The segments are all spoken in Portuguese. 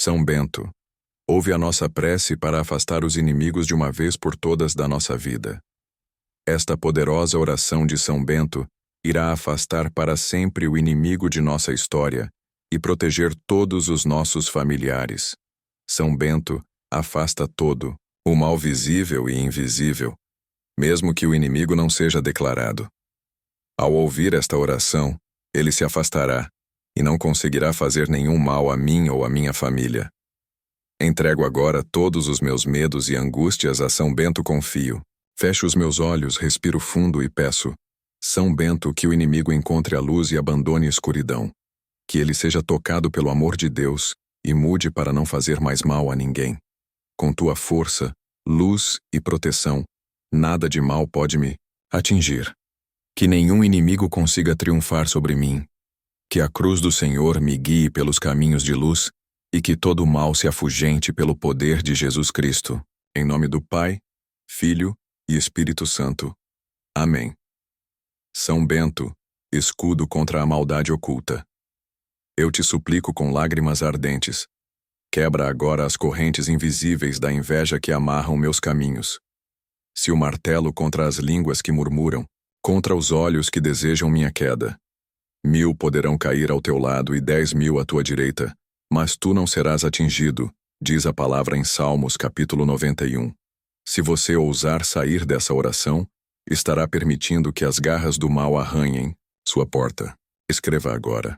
São Bento, ouve a nossa prece para afastar os inimigos de uma vez por todas da nossa vida. Esta poderosa oração de São Bento irá afastar para sempre o inimigo de nossa história e proteger todos os nossos familiares. São Bento afasta todo, o mal visível e invisível, mesmo que o inimigo não seja declarado. Ao ouvir esta oração, ele se afastará e não conseguirá fazer nenhum mal a mim ou à minha família. Entrego agora todos os meus medos e angústias a São Bento confio. Fecho os meus olhos, respiro fundo e peço, São Bento, que o inimigo encontre a luz e abandone a escuridão. Que ele seja tocado pelo amor de Deus e mude para não fazer mais mal a ninguém. Com tua força, luz e proteção, nada de mal pode me atingir. Que nenhum inimigo consiga triunfar sobre mim. Que a cruz do Senhor me guie pelos caminhos de luz e que todo o mal se afugente pelo poder de Jesus Cristo. Em nome do Pai, Filho e Espírito Santo. Amém. São Bento, escudo contra a maldade oculta. Eu te suplico com lágrimas ardentes. Quebra agora as correntes invisíveis da inveja que amarram meus caminhos. Se o martelo contra as línguas que murmuram, contra os olhos que desejam minha queda. 1000 poderão cair ao teu lado e 10.000 à tua direita, mas tu não serás atingido, diz a palavra em Salmos capítulo 91. Se você ousar sair dessa oração, estará permitindo que as garras do mal arranhem sua porta. Escreva agora.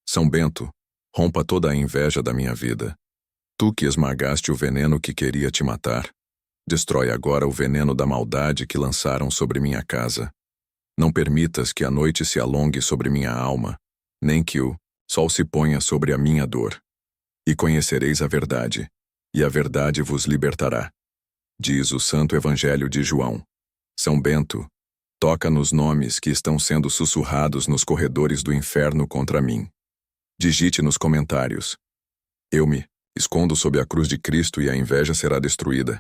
São Bento, rompa toda a inveja da minha vida. Tu que esmagaste o veneno que queria te matar, destrói agora o veneno da maldade que lançaram sobre minha casa. Não permitas que a noite se alongue sobre minha alma, nem que o sol se ponha sobre a minha dor. E conhecereis a verdade, e a verdade vos libertará. Diz o Santo Evangelho de João. São Bento, toca nos nomes que estão sendo sussurrados nos corredores do inferno contra mim. Digite nos comentários. Eu me escondo sob a cruz de Cristo e a inveja será destruída.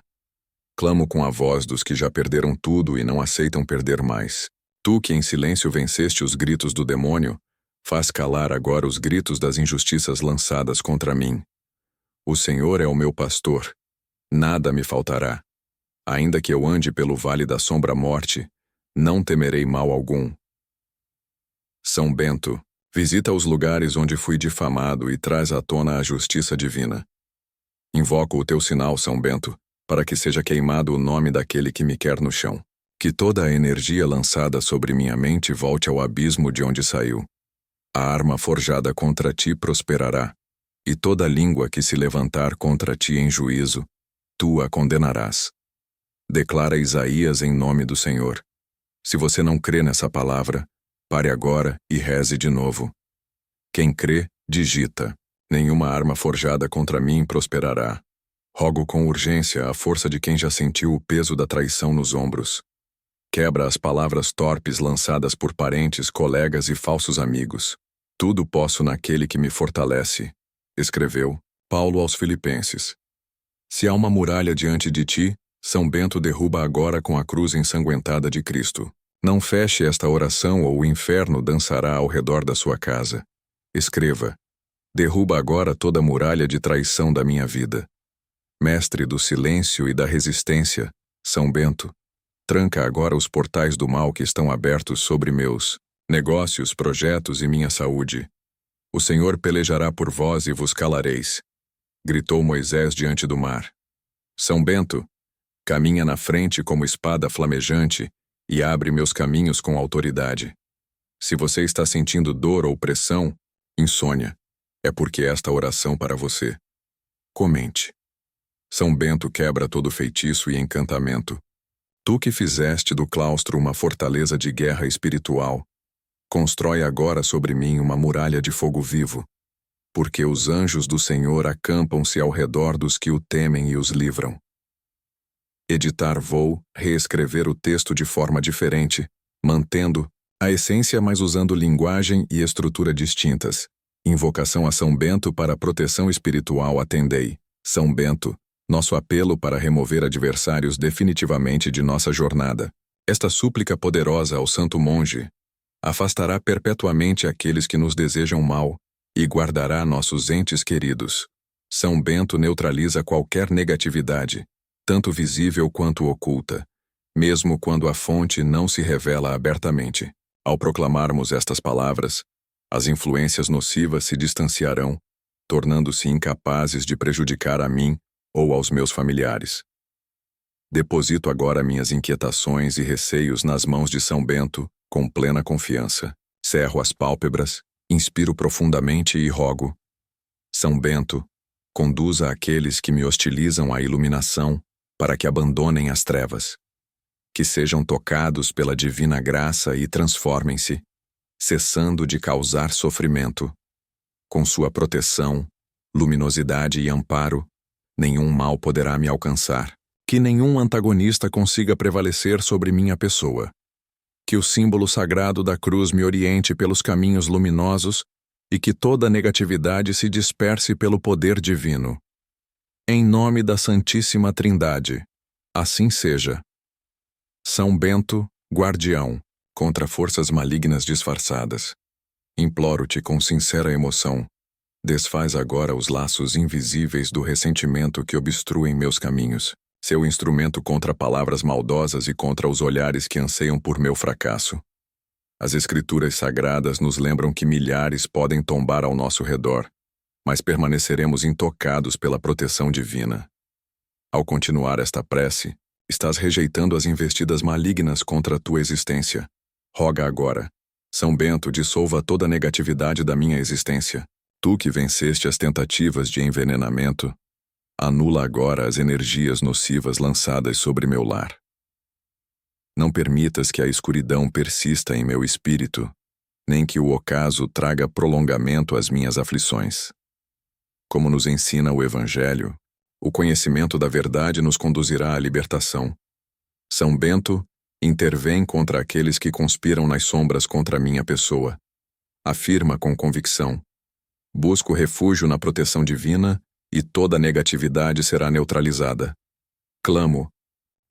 Clamo com a voz dos que já perderam tudo e não aceitam perder mais. Tu que em silêncio venceste os gritos do demônio, faz calar agora os gritos das injustiças lançadas contra mim. O Senhor é o meu pastor, nada me faltará. Ainda que eu ande pelo vale da sombra-morte, não temerei mal algum. São Bento, visita os lugares onde fui difamado e traz à tona a justiça divina. Invoco o teu sinal, São Bento, para que seja queimado o nome daquele que me quer no chão. Que toda a energia lançada sobre minha mente volte ao abismo de onde saiu. A arma forjada contra ti prosperará, e toda língua que se levantar contra ti em juízo, tu a condenarás. Declara Isaías em nome do Senhor. Se você não crê nessa palavra, pare agora e reze de novo. Quem crê, digita. Nenhuma arma forjada contra mim prosperará. Rogo com urgência a força de quem já sentiu o peso da traição nos ombros. Quebra as palavras torpes lançadas por parentes, colegas e falsos amigos. Tudo posso naquele que me fortalece, escreveu Paulo aos Filipenses. Se há uma muralha diante de ti, São Bento derruba agora com a cruz ensanguentada de Cristo. Não feche esta oração ou o inferno dançará ao redor da sua casa. Escreva. Derruba agora toda a muralha de traição da minha vida. Mestre do silêncio e da resistência, São Bento, tranca agora os portais do mal que estão abertos sobre meus negócios, projetos e minha saúde. O Senhor pelejará por vós e vos calareis, gritou Moisés diante do mar. São Bento, caminha na frente como espada flamejante e abre meus caminhos com autoridade. Se você está sentindo dor ou pressão, insônia, é porque esta oração para você. Comente. São Bento quebra todo feitiço e encantamento. Tu que fizeste do claustro uma fortaleza de guerra espiritual, constrói agora sobre mim uma muralha de fogo vivo, porque os anjos do Senhor acampam-se ao redor dos que o temem e os livram. Editar vou reescrever o texto de forma diferente, mantendo a essência mas usando linguagem e estrutura distintas. Invocação a São Bento para proteção espiritual atendei. São Bento, nosso apelo para remover adversários definitivamente de nossa jornada. Esta súplica poderosa ao santo monge afastará perpetuamente aqueles que nos desejam mal e guardará nossos entes queridos. São Bento neutraliza qualquer negatividade, tanto visível quanto oculta, mesmo quando a fonte não se revela abertamente. Ao proclamarmos estas palavras, as influências nocivas se distanciarão, tornando-se incapazes de prejudicar a mim ou aos meus familiares. Deposito agora minhas inquietações e receios nas mãos de São Bento, com plena confiança. Cerro as pálpebras, inspiro profundamente e rogo: São Bento, conduza aqueles que me hostilizam à iluminação, para que abandonem as trevas. Que sejam tocados pela divina graça e transformem-se, cessando de causar sofrimento. Com sua proteção, luminosidade e amparo, nenhum mal poderá me alcançar. Que nenhum antagonista consiga prevalecer sobre minha pessoa. Que o símbolo sagrado da cruz me oriente pelos caminhos luminosos e que toda negatividade se disperse pelo poder divino. Em nome da Santíssima Trindade, assim seja. São Bento, guardião, contra forças malignas disfarçadas. Imploro-te com sincera emoção, desfaz agora os laços invisíveis do ressentimento que obstruem meus caminhos. Seu instrumento contra palavras maldosas e contra os olhares que anseiam por meu fracasso. As Escrituras Sagradas nos lembram que milhares podem tombar ao nosso redor, mas permaneceremos intocados pela proteção divina. Ao continuar esta prece, estás rejeitando as investidas malignas contra a tua existência. Roga agora, São Bento, dissolva toda a negatividade da minha existência. Tu que venceste as tentativas de envenenamento, anula agora as energias nocivas lançadas sobre meu lar. Não permitas que a escuridão persista em meu espírito, nem que o ocaso traga prolongamento às minhas aflições. Como nos ensina o Evangelho, o conhecimento da verdade nos conduzirá à libertação. São Bento, intervém contra aqueles que conspiram nas sombras contra a minha pessoa. Afirma com convicção: busco refúgio na proteção divina e toda negatividade será neutralizada. Clamo,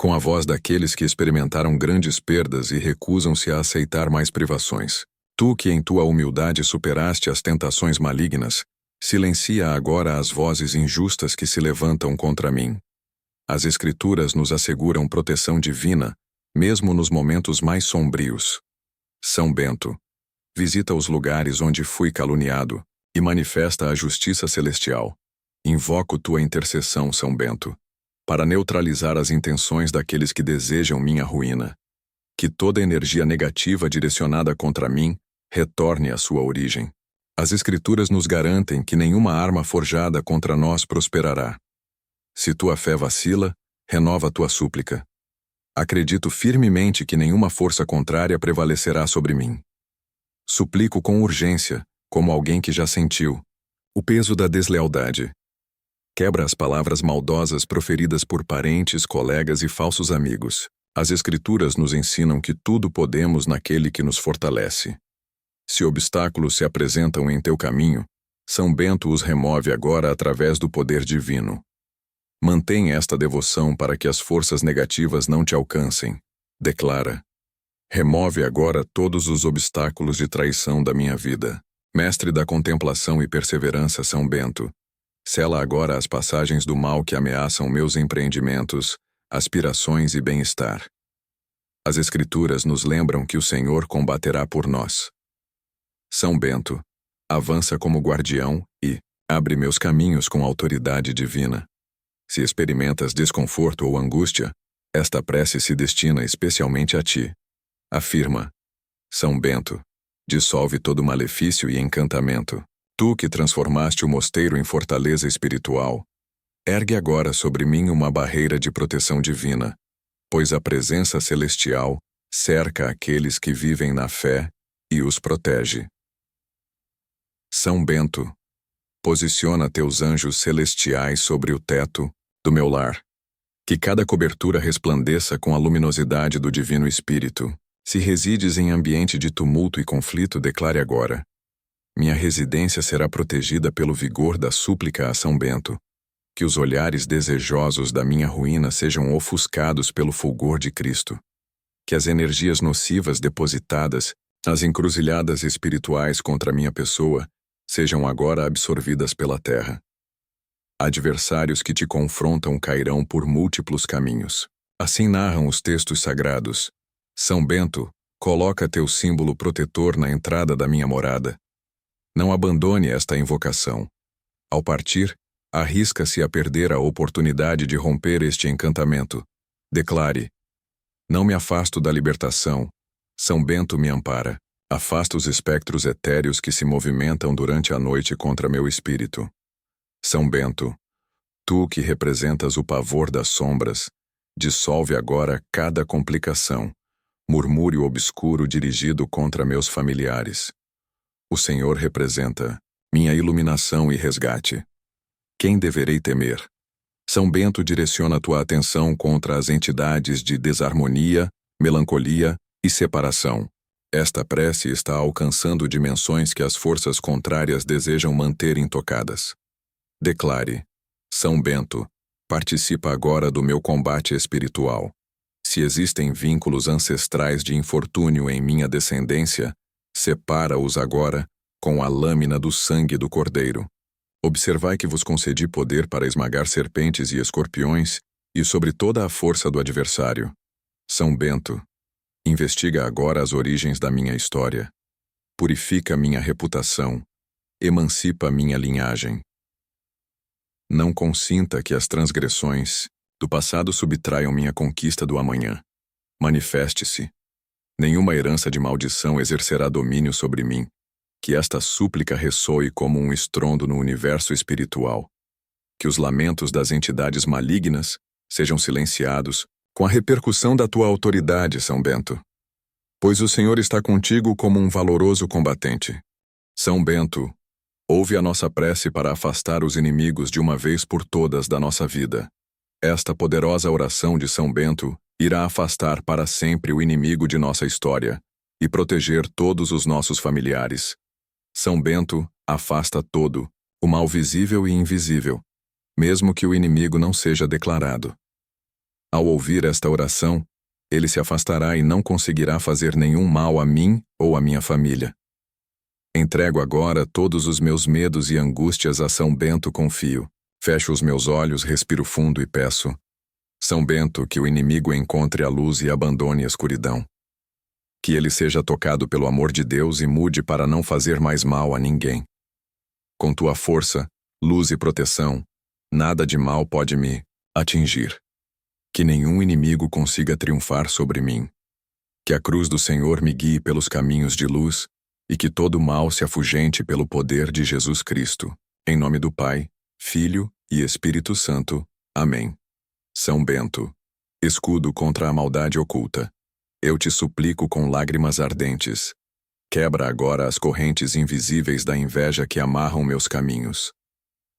com a voz daqueles que experimentaram grandes perdas e recusam-se a aceitar mais privações. Tu que em tua humildade superaste as tentações malignas, silencia agora as vozes injustas que se levantam contra mim. As Escrituras nos asseguram proteção divina, mesmo nos momentos mais sombrios. São Bento, visita os lugares onde fui caluniado e manifesta a justiça celestial. Invoco tua intercessão, São Bento, para neutralizar as intenções daqueles que desejam minha ruína. Que toda energia negativa direcionada contra mim retorne à sua origem. As Escrituras nos garantem que nenhuma arma forjada contra nós prosperará. Se tua fé vacila, renova tua súplica. Acredito firmemente que nenhuma força contrária prevalecerá sobre mim. Suplico com urgência, como alguém que já sentiu, o peso da deslealdade. Quebra as palavras maldosas proferidas por parentes, colegas e falsos amigos. As Escrituras nos ensinam que tudo podemos naquele que nos fortalece. Se obstáculos se apresentam em teu caminho, São Bento os remove agora através do poder divino. Mantém esta devoção para que as forças negativas não te alcancem. Declara: remove agora todos os obstáculos de traição da minha vida. Mestre da contemplação e perseverança, São Bento, sela agora as passagens do mal que ameaçam meus empreendimentos, aspirações e bem-estar. As Escrituras nos lembram que o Senhor combaterá por nós. São Bento, avança como guardião e abre meus caminhos com autoridade divina. Se experimentas desconforto ou angústia, esta prece se destina especialmente a ti. Afirma: São Bento, dissolve todo malefício e encantamento. Tu que transformaste o mosteiro em fortaleza espiritual, ergue agora sobre mim uma barreira de proteção divina, pois a presença celestial cerca aqueles que vivem na fé e os protege. São Bento, posiciona teus anjos celestiais sobre o teto do meu lar. Que cada cobertura resplandeça com a luminosidade do Divino Espírito. Se resides em ambiente de tumulto e conflito, declare agora: minha residência será protegida pelo vigor da súplica a São Bento. Que os olhares desejosos da minha ruína sejam ofuscados pelo fulgor de Cristo. Que as energias nocivas depositadas nas encruzilhadas espirituais contra minha pessoa sejam agora absorvidas pela terra. Adversários que te confrontam cairão por múltiplos caminhos. Assim narram os textos sagrados. São Bento, coloca teu símbolo protetor na entrada da minha morada. Não abandone esta invocação. Ao partir, arrisca-se a perder a oportunidade de romper este encantamento. Declare: não me afasto da libertação. São Bento me ampara. Afasta os espectros etéreos que se movimentam durante a noite contra meu espírito. São Bento, tu que representas o pavor das sombras, dissolve agora cada complicação, murmúrio obscuro dirigido contra meus familiares. O Senhor representa minha iluminação e resgate. Quem deverei temer? São Bento direciona tua atenção contra as entidades de desarmonia, melancolia e separação. Esta prece está alcançando dimensões que as forças contrárias desejam manter intocadas. Declare: São Bento, participa agora do meu combate espiritual. Se existem vínculos ancestrais de infortúnio em minha descendência, separa-os agora com a lâmina do sangue do Cordeiro. Observai que vos concedi poder para esmagar serpentes e escorpiões e sobre toda a força do adversário. São Bento, investiga agora as origens da minha história. Purifica minha reputação. Emancipa minha linhagem. Não consinta que as transgressões do passado subtraiam minha conquista do amanhã. Manifeste-se. Nenhuma herança de maldição exercerá domínio sobre mim. Que esta súplica ressoe como um estrondo no universo espiritual. Que os lamentos das entidades malignas sejam silenciados com a repercussão da tua autoridade, São Bento. Pois o Senhor está contigo como um valoroso combatente. São Bento, ouve a nossa prece para afastar os inimigos de uma vez por todas da nossa vida. Esta poderosa oração de São Bento irá afastar para sempre o inimigo de nossa história e proteger todos os nossos familiares. São Bento afasta todo, o mal visível e invisível, mesmo que o inimigo não seja declarado. Ao ouvir esta oração, ele se afastará e não conseguirá fazer nenhum mal a mim ou à minha família. Entrego agora todos os meus medos e angústias a São Bento confio. Fecho os meus olhos, respiro fundo e peço: São Bento, que o inimigo encontre a luz e abandone a escuridão. Que ele seja tocado pelo amor de Deus e mude para não fazer mais mal a ninguém. Com tua força, luz e proteção, nada de mal pode me atingir. Que nenhum inimigo consiga triunfar sobre mim. Que a cruz do Senhor me guie pelos caminhos de luz e que todo mal se afugente pelo poder de Jesus Cristo. Em nome do Pai, Filho e Espírito Santo. Amém. São Bento, escudo contra a maldade oculta. Eu te suplico com lágrimas ardentes. Quebra agora as correntes invisíveis da inveja que amarram meus caminhos.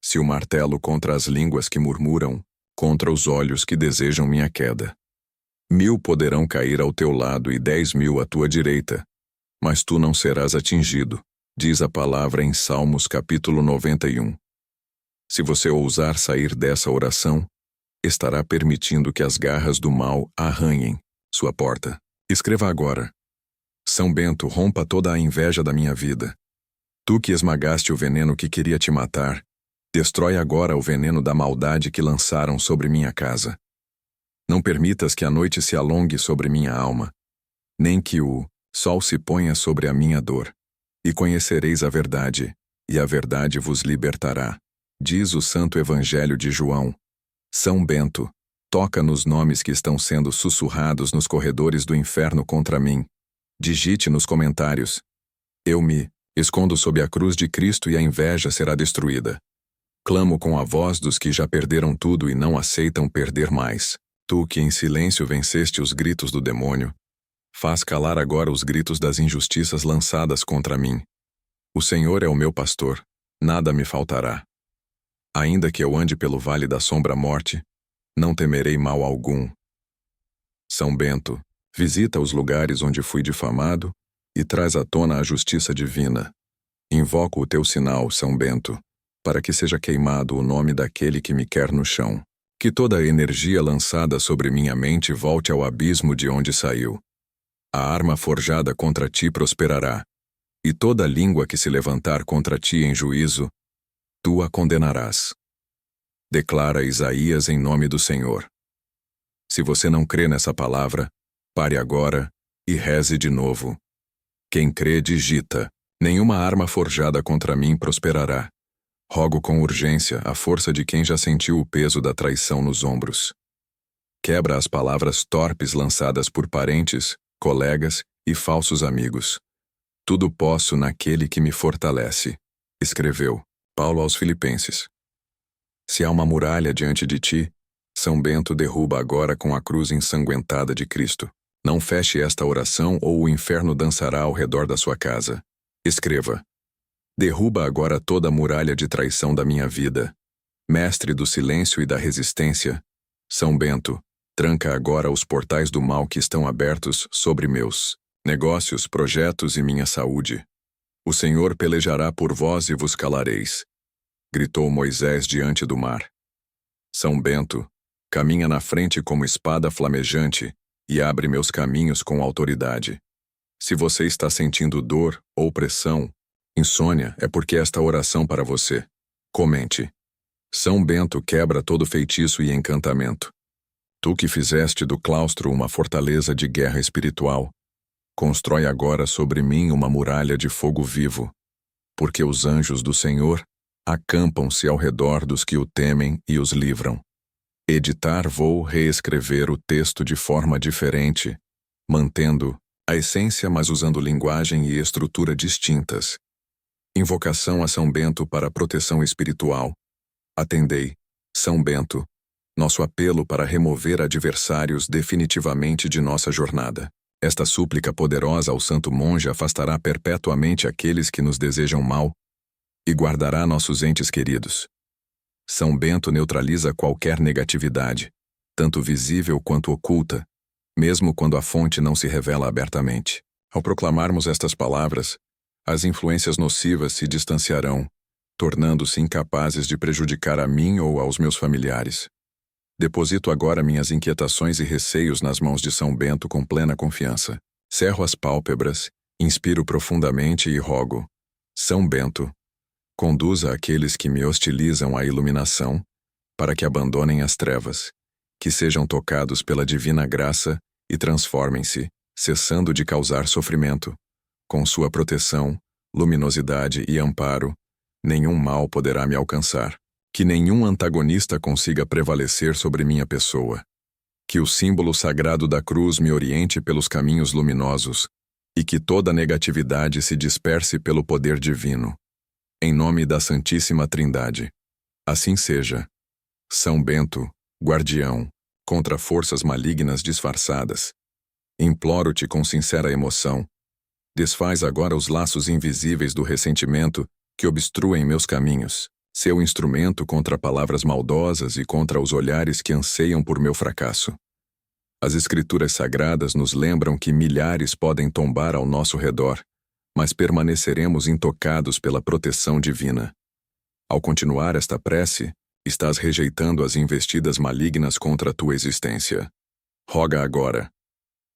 Se o martelo contra as línguas que murmuram, contra os olhos que desejam minha queda. 1000 poderão cair ao teu lado e 10.000 à tua direita, mas tu não serás atingido, diz a palavra em Salmos capítulo 91. Se você ousar sair dessa oração, estará permitindo que as garras do mal arranhem sua porta. Escreva agora: São Bento, rompa toda a inveja da minha vida. Tu que esmagaste o veneno que queria te matar, destrói agora o veneno da maldade que lançaram sobre minha casa. Não permitas que a noite se alongue sobre minha alma, nem que o sol se ponha sobre a minha dor. E conhecereis a verdade, e a verdade vos libertará. Diz o Santo Evangelho de João. São Bento, toca nos nomes que estão sendo sussurrados nos corredores do inferno contra mim. Digite nos comentários: eu me escondo sob a cruz de Cristo e a inveja será destruída. Clamo com a voz dos que já perderam tudo e não aceitam perder mais. Tu que em silêncio venceste os gritos do demônio, faz calar agora os gritos das injustiças lançadas contra mim. O Senhor é o meu pastor, nada me faltará. Ainda que eu ande pelo vale da sombra-morte, não temerei mal algum. São Bento, visita os lugares onde fui difamado e traz à tona a justiça divina. Invoco o teu sinal, São Bento, para que seja queimado o nome daquele que me quer no chão. Que toda a energia lançada sobre minha mente volte ao abismo de onde saiu. A arma forjada contra ti prosperará, e toda língua que se levantar contra ti em juízo, tu a condenarás. declara Isaías em nome do Senhor. Se você não crê nessa palavra, pare agora e reze de novo. Quem crê, digita: nenhuma arma forjada contra mim prosperará. Rogo com urgência a força de quem já sentiu o peso da traição nos ombros. Quebra as palavras torpes lançadas por parentes, colegas e falsos amigos. Tudo posso naquele que me fortalece, escreveu Paulo aos Filipenses. Se há uma muralha diante de ti, São Bento derruba agora com a cruz ensanguentada de Cristo. Não feche esta oração ou o inferno dançará ao redor da sua casa. Escreva: derruba agora toda a muralha de traição da minha vida. Mestre do silêncio e da resistência, São Bento, tranca agora os portais do mal que estão abertos sobre meus negócios, projetos e minha saúde. O Senhor pelejará por vós e vos calareis, gritou Moisés diante do mar. São Bento, caminha na frente como espada flamejante e abre meus caminhos com autoridade. Se você está sentindo dor ou pressão, insônia, é porque esta oração para você. Comente: São Bento quebra todo feitiço e encantamento. Tu que fizeste do claustro uma fortaleza de guerra espiritual, constrói agora sobre mim uma muralha de fogo vivo, porque os anjos do Senhor acampam-se ao redor dos que o temem e os livram. Vou reescrever o texto de forma diferente, mantendo a essência, mas usando linguagem e estrutura distintas. Invocação a São Bento para proteção espiritual. Atendei, São Bento, nosso apelo para remover adversários definitivamente de nossa jornada. Esta súplica poderosa ao santo monge afastará perpetuamente aqueles que nos desejam mal e guardará nossos entes queridos. São Bento neutraliza qualquer negatividade, tanto visível quanto oculta, mesmo quando a fonte não se revela abertamente. Ao proclamarmos estas palavras, as influências nocivas se distanciarão, tornando-se incapazes de prejudicar a mim ou aos meus familiares. Deposito agora minhas inquietações e receios nas mãos de São Bento com plena confiança. Cerro as pálpebras, inspiro profundamente e rogo: São Bento, conduza aqueles que me hostilizam à iluminação, para que abandonem as trevas, que sejam tocados pela divina graça e transformem-se, cessando de causar sofrimento. Com sua proteção, luminosidade e amparo, nenhum mal poderá me alcançar. Que nenhum antagonista consiga prevalecer sobre minha pessoa. Que o símbolo sagrado da cruz me oriente pelos caminhos luminosos, e que toda negatividade se disperse pelo poder divino. Em nome da Santíssima Trindade. Assim seja. São Bento, guardião, contra forças malignas disfarçadas. Imploro-te com sincera emoção. Desfaz agora os laços invisíveis do ressentimento que obstruem meus caminhos. Seu instrumento contra palavras maldosas e contra os olhares que anseiam por meu fracasso. As Escrituras Sagradas nos lembram que milhares podem tombar ao nosso redor, mas permaneceremos intocados pela proteção divina. Ao continuar esta prece, estás rejeitando as investidas malignas contra a tua existência. Roga agora: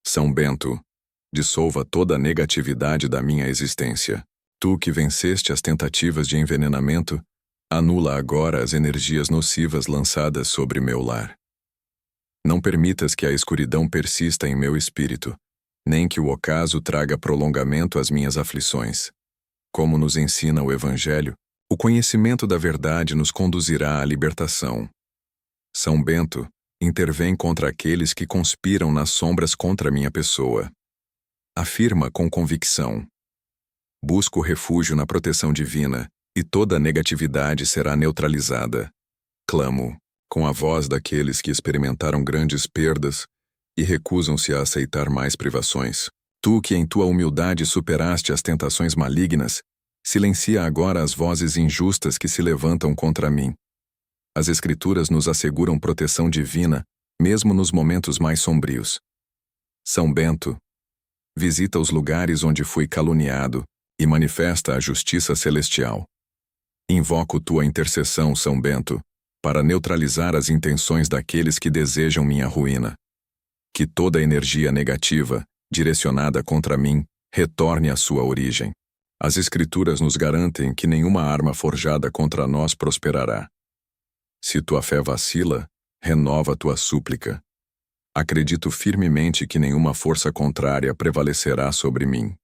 São Bento, dissolva toda a negatividade da minha existência. Tu que venceste as tentativas de envenenamento, anula agora as energias nocivas lançadas sobre meu lar. Não permitas que a escuridão persista em meu espírito, nem que o ocaso traga prolongamento às minhas aflições. Como nos ensina o Evangelho, o conhecimento da verdade nos conduzirá à libertação. São Bento, intervém contra aqueles que conspiram nas sombras contra minha pessoa. Afirma com convicção: busco refúgio na proteção divina, e toda negatividade será neutralizada. Clamo, com a voz daqueles que experimentaram grandes perdas e recusam-se a aceitar mais privações. Tu que em tua humildade superaste as tentações malignas, silencia agora as vozes injustas que se levantam contra mim. As Escrituras nos asseguram proteção divina, mesmo nos momentos mais sombrios. São Bento, visita os lugares onde fui caluniado e manifesta a justiça celestial. Invoco tua intercessão, São Bento, para neutralizar as intenções daqueles que desejam minha ruína. Que toda energia negativa, direcionada contra mim, retorne à sua origem. As Escrituras nos garantem que nenhuma arma forjada contra nós prosperará. Se tua fé vacila, renova tua súplica. Acredito firmemente que nenhuma força contrária prevalecerá sobre mim.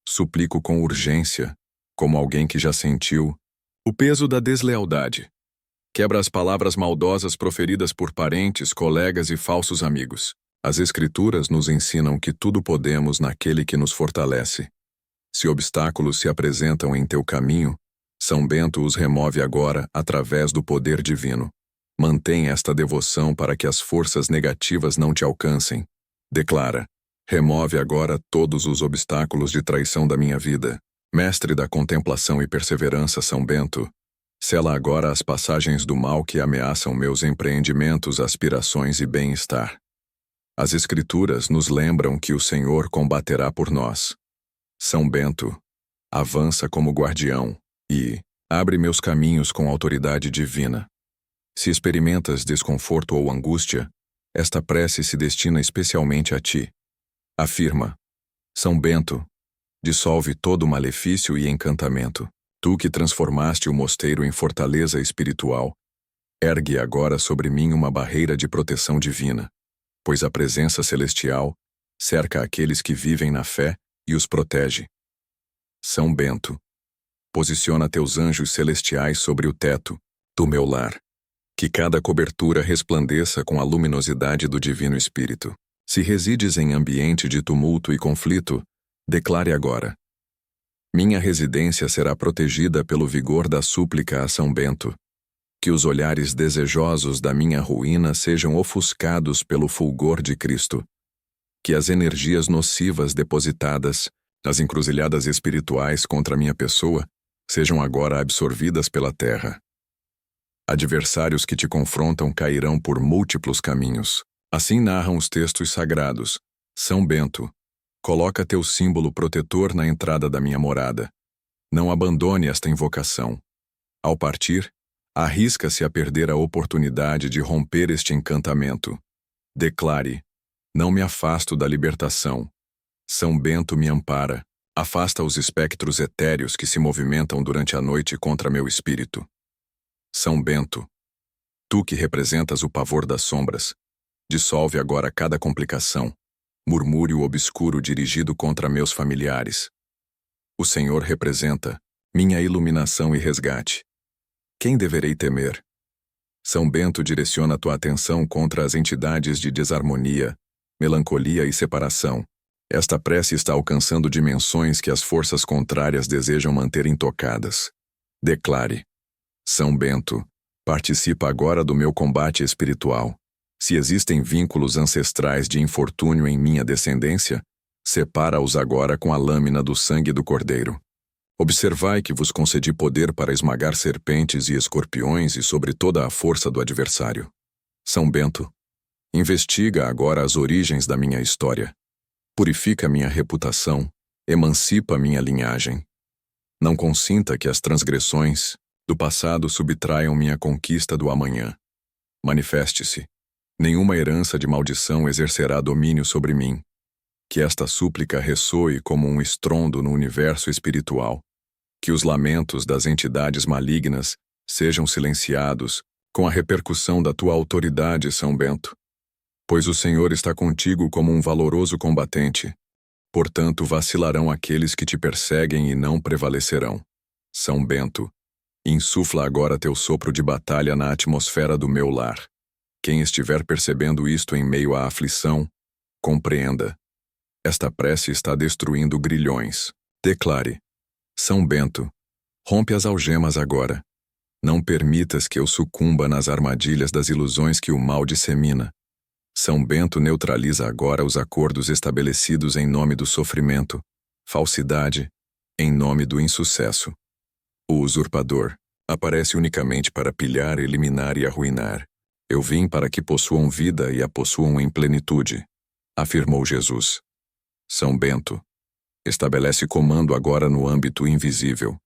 Suplico com urgência, como alguém que já sentiu o peso da deslealdade. Quebra as palavras maldosas proferidas por parentes, colegas e falsos amigos. As Escrituras nos ensinam que tudo podemos naquele que nos fortalece. Se obstáculos se apresentam em teu caminho, São Bento os remove agora através do poder divino. Mantém esta devoção para que as forças negativas não te alcancem. Declara: remove agora todos os obstáculos de traição da minha vida. Mestre da contemplação e perseverança, São Bento, sela agora as passagens do mal que ameaçam meus empreendimentos, aspirações e bem-estar. As Escrituras nos lembram que o Senhor combaterá por nós. São Bento, avança como guardião e abre meus caminhos com autoridade divina. Se experimentas desconforto ou angústia, esta prece se destina especialmente a ti. Afirma: São Bento, dissolve todo malefício e encantamento. Tu que transformaste o mosteiro em fortaleza espiritual, ergue agora sobre mim uma barreira de proteção divina, pois a presença celestial cerca aqueles que vivem na fé e os protege. São Bento, posiciona teus anjos celestiais sobre o teto do meu lar. Que cada cobertura resplandeça com a luminosidade do Divino Espírito. Se resides em ambiente de tumulto e conflito, declare agora: minha residência será protegida pelo vigor da súplica a São Bento. Que os olhares desejosos da minha ruína sejam ofuscados pelo fulgor de Cristo. Que as energias nocivas depositadas nas encruzilhadas espirituais contra minha pessoa sejam agora absorvidas pela terra. Adversários que te confrontam cairão por múltiplos caminhos. Assim narram os textos sagrados. São Bento, coloca teu símbolo protetor na entrada da minha morada. Não abandone esta invocação. Ao partir, arrisca-se a perder a oportunidade de romper este encantamento. Declare: não me afasto da libertação. São Bento me ampara. Afasta os espectros etéreos que se movimentam durante a noite contra meu espírito. São Bento, tu que representas o pavor das sombras, dissolve agora cada complicação, murmúrio obscuro dirigido contra meus familiares. O Senhor representa minha iluminação e resgate. Quem deverei temer? São Bento direciona tua atenção contra as entidades de desarmonia, melancolia e separação. Esta prece está alcançando dimensões que as forças contrárias desejam manter intocadas. Declare: São Bento, participa agora do meu combate espiritual. Se existem vínculos ancestrais de infortúnio em minha descendência, separa-os agora com a lâmina do sangue do Cordeiro. Observai que vos concedi poder para esmagar serpentes e escorpiões e sobre toda a força do adversário. São Bento, investiga agora as origens da minha história. Purifica minha reputação, emancipa minha linhagem. Não consinta que as transgressões do passado subtraiam minha conquista do amanhã. Manifeste-se. Nenhuma herança de maldição exercerá domínio sobre mim. Que esta súplica ressoe como um estrondo no universo espiritual. Que os lamentos das entidades malignas sejam silenciados com a repercussão da tua autoridade, São Bento. Pois o Senhor está contigo como um valoroso combatente. Portanto, vacilarão aqueles que te perseguem e não prevalecerão. São Bento, insufla agora teu sopro de batalha na atmosfera do meu lar. Quem estiver percebendo isto em meio à aflição, compreenda. Esta prece está destruindo grilhões. Declare: São Bento, rompe as algemas agora. Não permitas que eu sucumba nas armadilhas das ilusões que o mal dissemina. São Bento neutraliza agora os acordos estabelecidos em nome do sofrimento, falsidade, em nome do insucesso. O usurpador aparece unicamente para pilhar, eliminar e arruinar. Eu vim para que possuam vida e a possuam em plenitude, afirmou Jesus. São Bento, estabelece comando agora no âmbito invisível.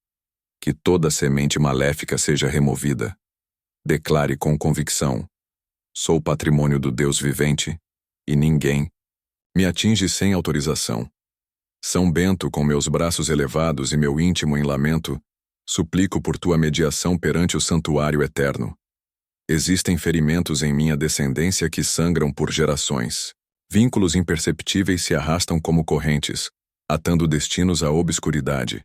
Que toda semente maléfica seja removida. Declare com convicção: sou patrimônio do Deus vivente, e ninguém me atinge sem autorização. São Bento, com meus braços elevados e meu íntimo em lamento, suplico por tua mediação perante o santuário eterno. Existem ferimentos em minha descendência que sangram por gerações. Vínculos imperceptíveis se arrastam como correntes, atando destinos à obscuridade.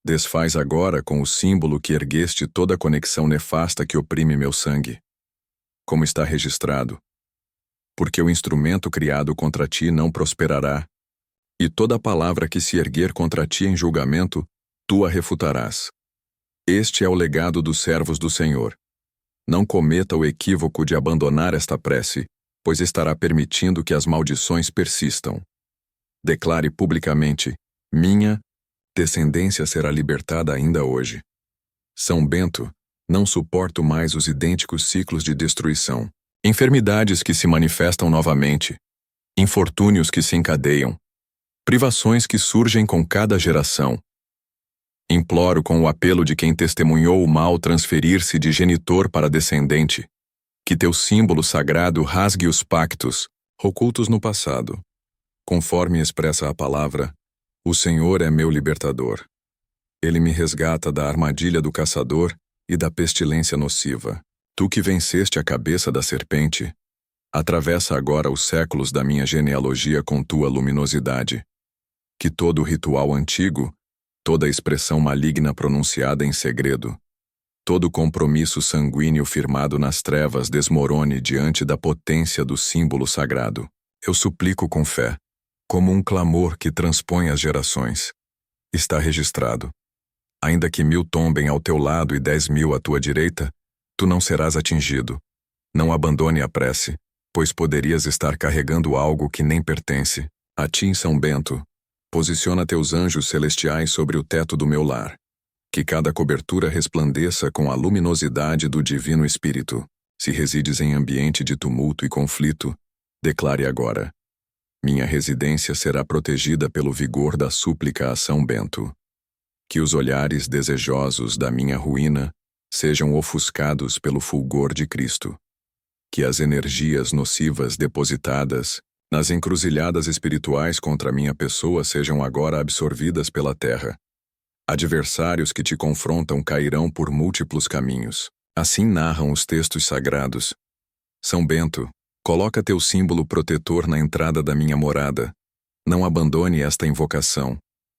Desfaz agora com o símbolo que ergueste toda a conexão nefasta que oprime meu sangue. Como está registrado. Porque o instrumento criado contra ti não prosperará, e toda palavra que se erguer contra ti em julgamento, tu a refutarás. Este é o legado dos servos do Senhor. Não cometa o equívoco de abandonar esta prece, pois estará permitindo que as maldições persistam. Declare publicamente: minha descendência será libertada ainda hoje. São Bento, não suporto mais os idênticos ciclos de destruição. Enfermidades que se manifestam novamente, infortúnios que se encadeiam, privações que surgem com cada geração. Imploro com o apelo de quem testemunhou o mal transferir-se de genitor para descendente, que teu símbolo sagrado rasgue os pactos, ocultos no passado. Conforme expressa a palavra, o Senhor é meu libertador. Ele me resgata da armadilha do caçador e da pestilência nociva. Tu que venceste a cabeça da serpente, atravessa agora os séculos da minha genealogia com tua luminosidade. Que todo ritual antigo, toda expressão maligna pronunciada em segredo, todo compromisso sanguíneo firmado nas trevas desmorone diante da potência do símbolo sagrado. Eu suplico com fé, como um clamor que transpõe as gerações. Está registrado. Ainda que 1000 tombem ao teu lado e 10.000 à tua direita, tu não serás atingido. Não abandone a prece, pois poderias estar carregando algo que nem pertence. A ti, São Bento, posiciona teus anjos celestiais sobre o teto do meu lar. Que cada cobertura resplandeça com a luminosidade do Divino Espírito. Se resides em ambiente de tumulto e conflito, declare agora: minha residência será protegida pelo vigor da súplica a São Bento. Que os olhares desejosos da minha ruína sejam ofuscados pelo fulgor de Cristo. Que as energias nocivas depositadas nas encruzilhadas espirituais contra minha pessoa sejam agora absorvidas pela terra. Adversários que te confrontam cairão por múltiplos caminhos. Assim narram os textos sagrados. São Bento, coloca teu símbolo protetor na entrada da minha morada. Não abandone esta invocação.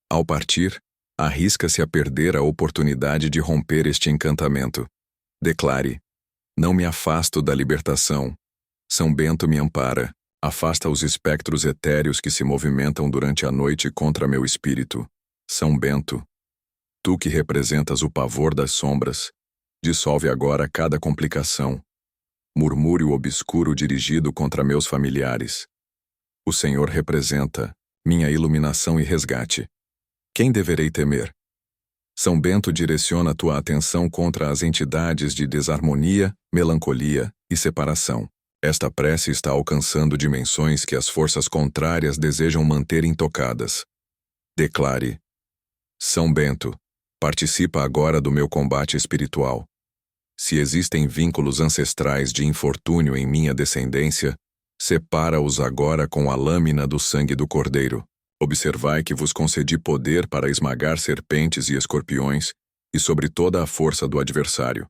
Ao partir, arrisca-se a perder a oportunidade de romper este encantamento. Declare: não me afasto da libertação. São Bento me ampara. Afasta os espectros etéreos que se movimentam durante a noite contra meu espírito. São Bento, tu que representas o pavor das sombras, dissolve agora cada complicação. Murmúrio obscuro dirigido contra meus familiares. O Senhor representa minha iluminação e resgate. Quem deverei temer? São Bento direciona tua atenção contra as entidades de desarmonia, melancolia e separação. Esta prece está alcançando dimensões que as forças contrárias desejam manter intocadas. Declare: São Bento, participa agora do meu combate espiritual. Se existem vínculos ancestrais de infortúnio em minha descendência, separa-os agora com a lâmina do sangue do Cordeiro. Observai que vos concedi poder para esmagar serpentes e escorpiões e sobre toda a força do adversário.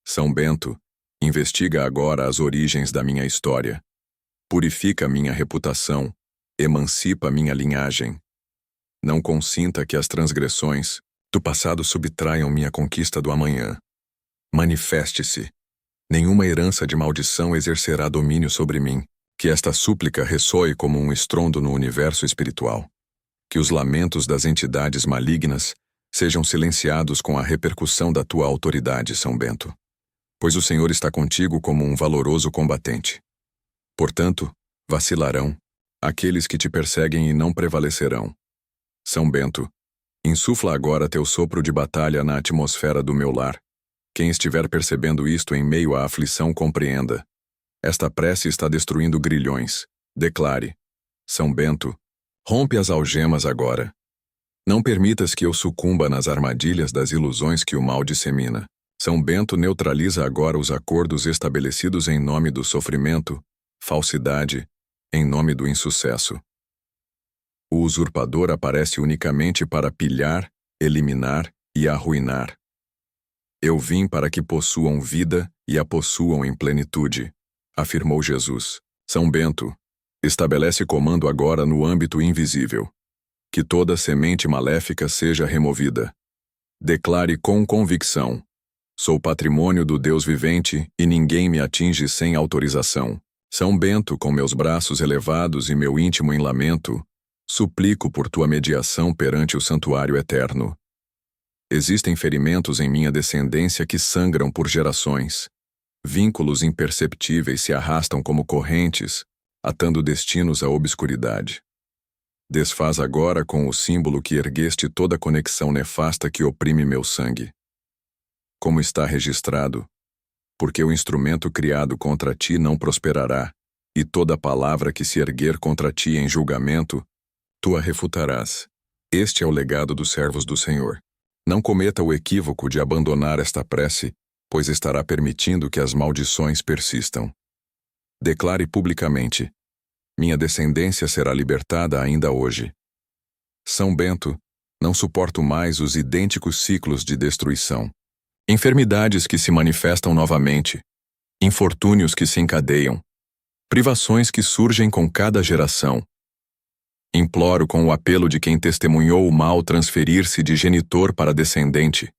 São Bento, investiga agora as origens da minha história. Purifica minha reputação, emancipa minha linhagem. Não consinta que as transgressões do passado subtraiam minha conquista do amanhã. Manifeste-se. Nenhuma herança de maldição exercerá domínio sobre mim. Que esta súplica ressoe como um estrondo no universo espiritual. Que os lamentos das entidades malignas sejam silenciados com a repercussão da tua autoridade, São Bento. Pois o Senhor está contigo como um valoroso combatente. Portanto, vacilarão aqueles que te perseguem e não prevalecerão. São Bento, insufla agora teu sopro de batalha na atmosfera do meu lar. Quem estiver percebendo isto em meio à aflição, compreenda. Esta prece está destruindo grilhões. Declare: São Bento, rompe as algemas agora. Não permitas que eu sucumba nas armadilhas das ilusões que o mal dissemina. São Bento neutraliza agora os acordos estabelecidos em nome do sofrimento, falsidade, em nome do insucesso. O usurpador aparece unicamente para pilhar, eliminar e arruinar. Eu vim para que possuam vida e a possuam em plenitude, afirmou Jesus. São Bento, estabelece comando agora no âmbito invisível. Que toda semente maléfica seja removida. Declare com convicção: sou patrimônio do Deus vivente e ninguém me atinge sem autorização. São Bento, com meus braços elevados e meu íntimo em lamento, suplico por tua mediação perante o santuário eterno. Existem ferimentos em minha descendência que sangram por gerações. Vínculos imperceptíveis se arrastam como correntes, atando destinos à obscuridade. Desfaz agora com o símbolo que ergueste toda a conexão nefasta que oprime meu sangue. Como está registrado, porque o instrumento criado contra ti não prosperará, e toda palavra que se erguer contra ti em julgamento, tu a refutarás. Este é o legado dos servos do Senhor. Não cometa o equívoco de abandonar esta prece, pois estará permitindo que as maldições persistam. Declare publicamente: minha descendência será libertada ainda hoje. São Bento, não suporto mais os idênticos ciclos de destruição. Enfermidades que se manifestam novamente, infortúnios que se encadeiam, privações que surgem com cada geração. Imploro com o apelo de quem testemunhou o mal transferir-se de genitor para descendente,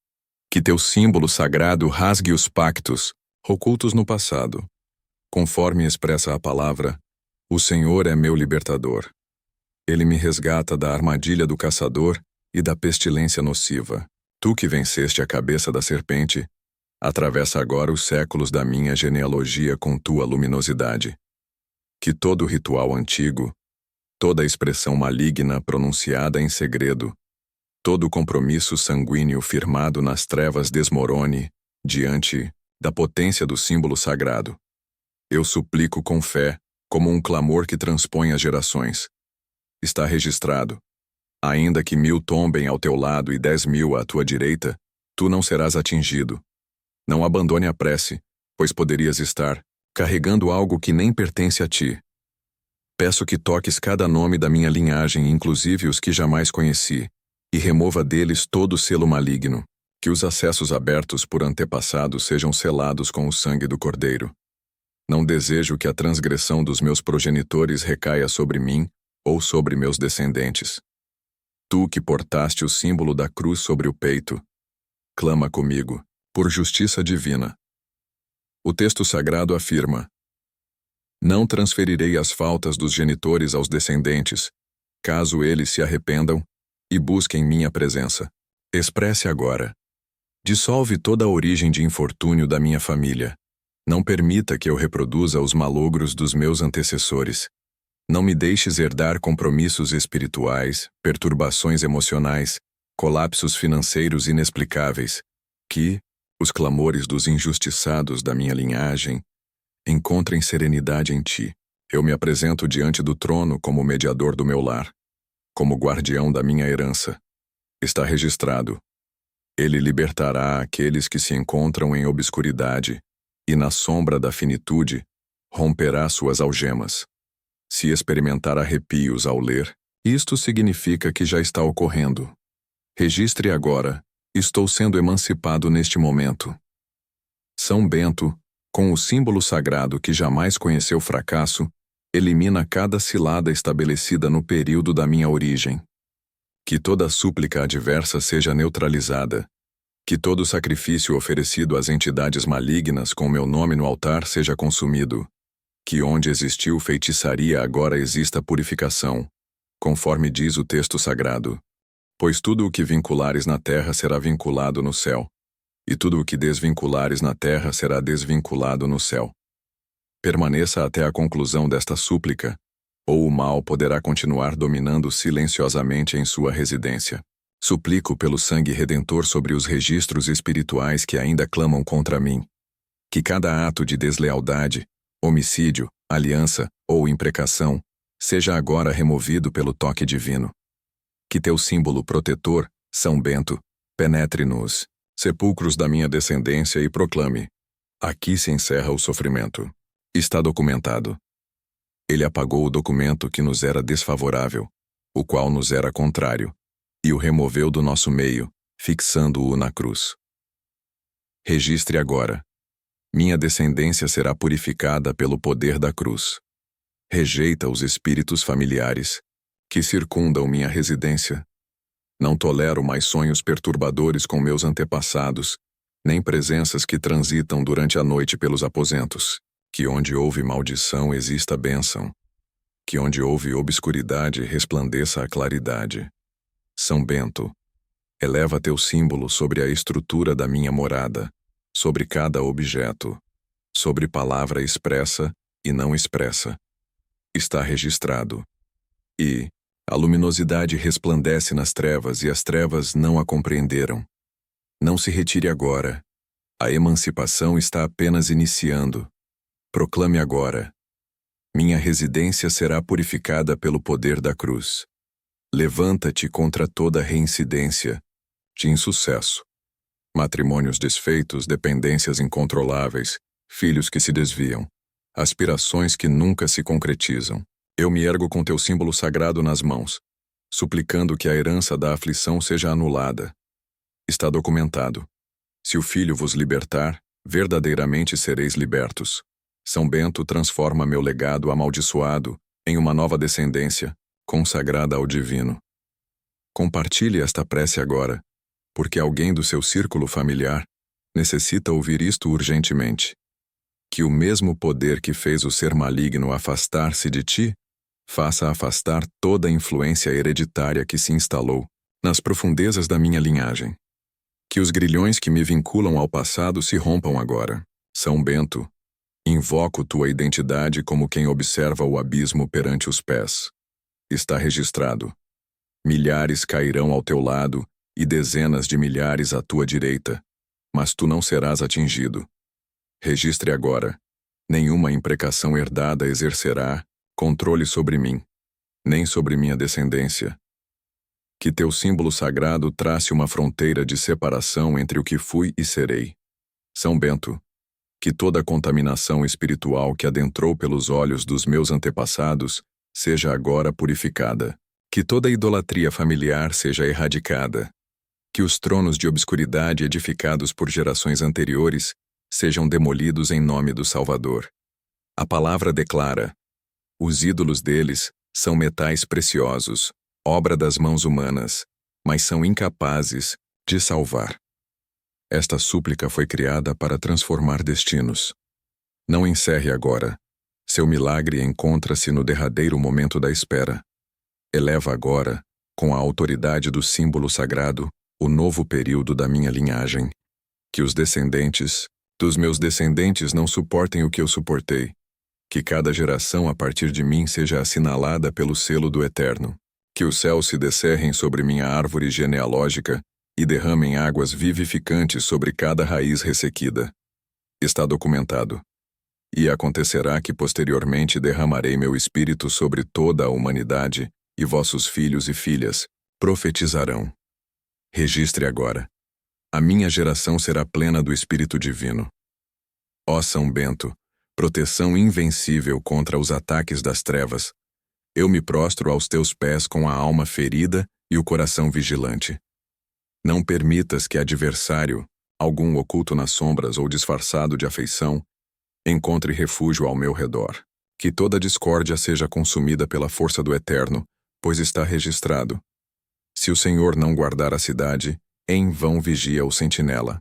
que teu símbolo sagrado rasgue os pactos, ocultos no passado. Conforme expressa a palavra, o Senhor é meu libertador. Ele me resgata da armadilha do caçador e da pestilência nociva. Tu que venceste a cabeça da serpente, atravessa agora os séculos da minha genealogia com tua luminosidade. Que todo ritual antigo, toda expressão maligna pronunciada em segredo, todo compromisso sanguíneo firmado nas trevas desmorone diante da potência do símbolo sagrado. Eu suplico com fé, como um clamor que transpõe as gerações. Está registrado: ainda que 1000 tombem ao teu lado e 10.000 à tua direita, tu não serás atingido. Não abandone a prece, pois poderias estar carregando algo que nem pertence a ti. Peço que toques cada nome da minha linhagem, inclusive os que jamais conheci, e remova deles todo selo maligno. Que os acessos abertos por antepassados sejam selados com o sangue do Cordeiro. Não desejo que a transgressão dos meus progenitores recaia sobre mim ou sobre meus descendentes. Tu que portaste o símbolo da cruz sobre o peito, clama comigo, por justiça divina. O texto sagrado afirma: não transferirei as faltas dos genitores aos descendentes, caso eles se arrependam e busquem minha presença. Expresse agora: dissolve toda a origem de infortúnio da minha família. Não permita que eu reproduza os malogros dos meus antecessores. Não me deixes herdar compromissos espirituais, perturbações emocionais, colapsos financeiros inexplicáveis. Que os clamores dos injustiçados da minha linhagem encontrem serenidade em ti. Eu me apresento diante do trono como mediador do meu lar, como guardião da minha herança. Está registrado: ele libertará aqueles que se encontram em obscuridade, e na sombra da finitude romperá suas algemas. Se experimentar arrepios ao ler, isto significa que já está ocorrendo. Registre agora: estou sendo emancipado neste momento. São Bento, com o símbolo sagrado que jamais conheceu fracasso, elimina cada cilada estabelecida no período da minha origem. Que toda súplica adversa seja neutralizada. Que todo sacrifício oferecido às entidades malignas com meu nome no altar seja consumido. Que onde existiu feitiçaria agora exista purificação, conforme diz o texto sagrado. Pois tudo o que vinculares na terra será vinculado no céu, e tudo o que desvinculares na terra será desvinculado no céu. Permaneça até a conclusão desta súplica, ou o mal poderá continuar dominando silenciosamente em sua residência. Suplico pelo sangue redentor sobre os registros espirituais que ainda clamam contra mim. Que cada ato de deslealdade, homicídio, aliança ou imprecação seja agora removido pelo toque divino. Que teu símbolo protetor, São Bento, penetre nos sepulcros da minha descendência e proclame: aqui se encerra o sofrimento. Está documentado. Ele apagou o documento que nos era desfavorável, o qual nos era contrário, e o removeu do nosso meio, fixando-o na cruz. Registre agora: Minha descendência será purificada pelo poder da cruz. Rejeita os espíritos familiares que circundam minha residência. Não tolero mais sonhos perturbadores com meus antepassados, nem presenças que transitam durante a noite pelos aposentos. Que onde houve maldição exista bênção. Que onde houve obscuridade resplandeça a claridade. São Bento, eleva teu símbolo sobre a estrutura da minha morada, sobre cada objeto, sobre palavra expressa e não expressa. Está registrado. E a luminosidade resplandece nas trevas e as trevas não a compreenderam. Não se retire agora. A emancipação está apenas iniciando. Proclame agora. Minha residência será purificada pelo poder da cruz. Levanta-te contra toda reincidência de insucesso. Matrimônios desfeitos, dependências incontroláveis, filhos que se desviam, aspirações que nunca se concretizam. Eu me ergo com teu símbolo sagrado nas mãos, suplicando que a herança da aflição seja anulada. Está documentado. Se o Filho vos libertar, verdadeiramente sereis libertos. São Bento transforma meu legado amaldiçoado em uma nova descendência, consagrada ao divino. Compartilhe esta prece agora, porque alguém do seu círculo familiar necessita ouvir isto urgentemente. Que o mesmo poder que fez o ser maligno afastar-se de ti, faça afastar toda a influência hereditária que se instalou nas profundezas da minha linhagem. Que os grilhões que me vinculam ao passado se rompam agora. São Bento, invoco tua identidade como quem observa o abismo perante os pés. Está registrado. Milhares cairão ao teu lado e dezenas de milhares à tua direita, mas tu não serás atingido. Registre agora. Nenhuma imprecação herdada exercerá controle sobre mim, nem sobre minha descendência. Que teu símbolo sagrado trace uma fronteira de separação entre o que fui e serei. São Bento, que toda contaminação espiritual que adentrou pelos olhos dos meus antepassados seja agora purificada. Que toda idolatria familiar seja erradicada. Que os tronos de obscuridade edificados por gerações anteriores sejam demolidos em nome do Salvador. A palavra declara: os ídolos deles são metais preciosos, obra das mãos humanas, mas são incapazes de salvar. Esta súplica foi criada para transformar destinos. Não encerre agora. Seu milagre encontra-se no derradeiro momento da espera. Eleva agora, com a autoridade do símbolo sagrado, o novo período da minha linhagem. Que os descendentes dos meus descendentes não suportem o que eu suportei. Que cada geração a partir de mim seja assinalada pelo selo do Eterno. Que os céus se descerrem sobre minha árvore genealógica e derramem águas vivificantes sobre cada raiz ressequida. Está documentado. E acontecerá que posteriormente derramarei meu espírito sobre toda a humanidade, e vossos filhos e filhas profetizarão. Registre agora. A minha geração será plena do Espírito Divino. Ó São Bento, proteção invencível contra os ataques das trevas, eu me prostro aos teus pés com a alma ferida e o coração vigilante. Não permitas que adversário, algum oculto nas sombras ou disfarçado de afeição, encontre refúgio ao meu redor. Que toda discórdia seja consumida pela força do Eterno, pois está registrado. Se o Senhor não guardar a cidade, em vão vigia o sentinela.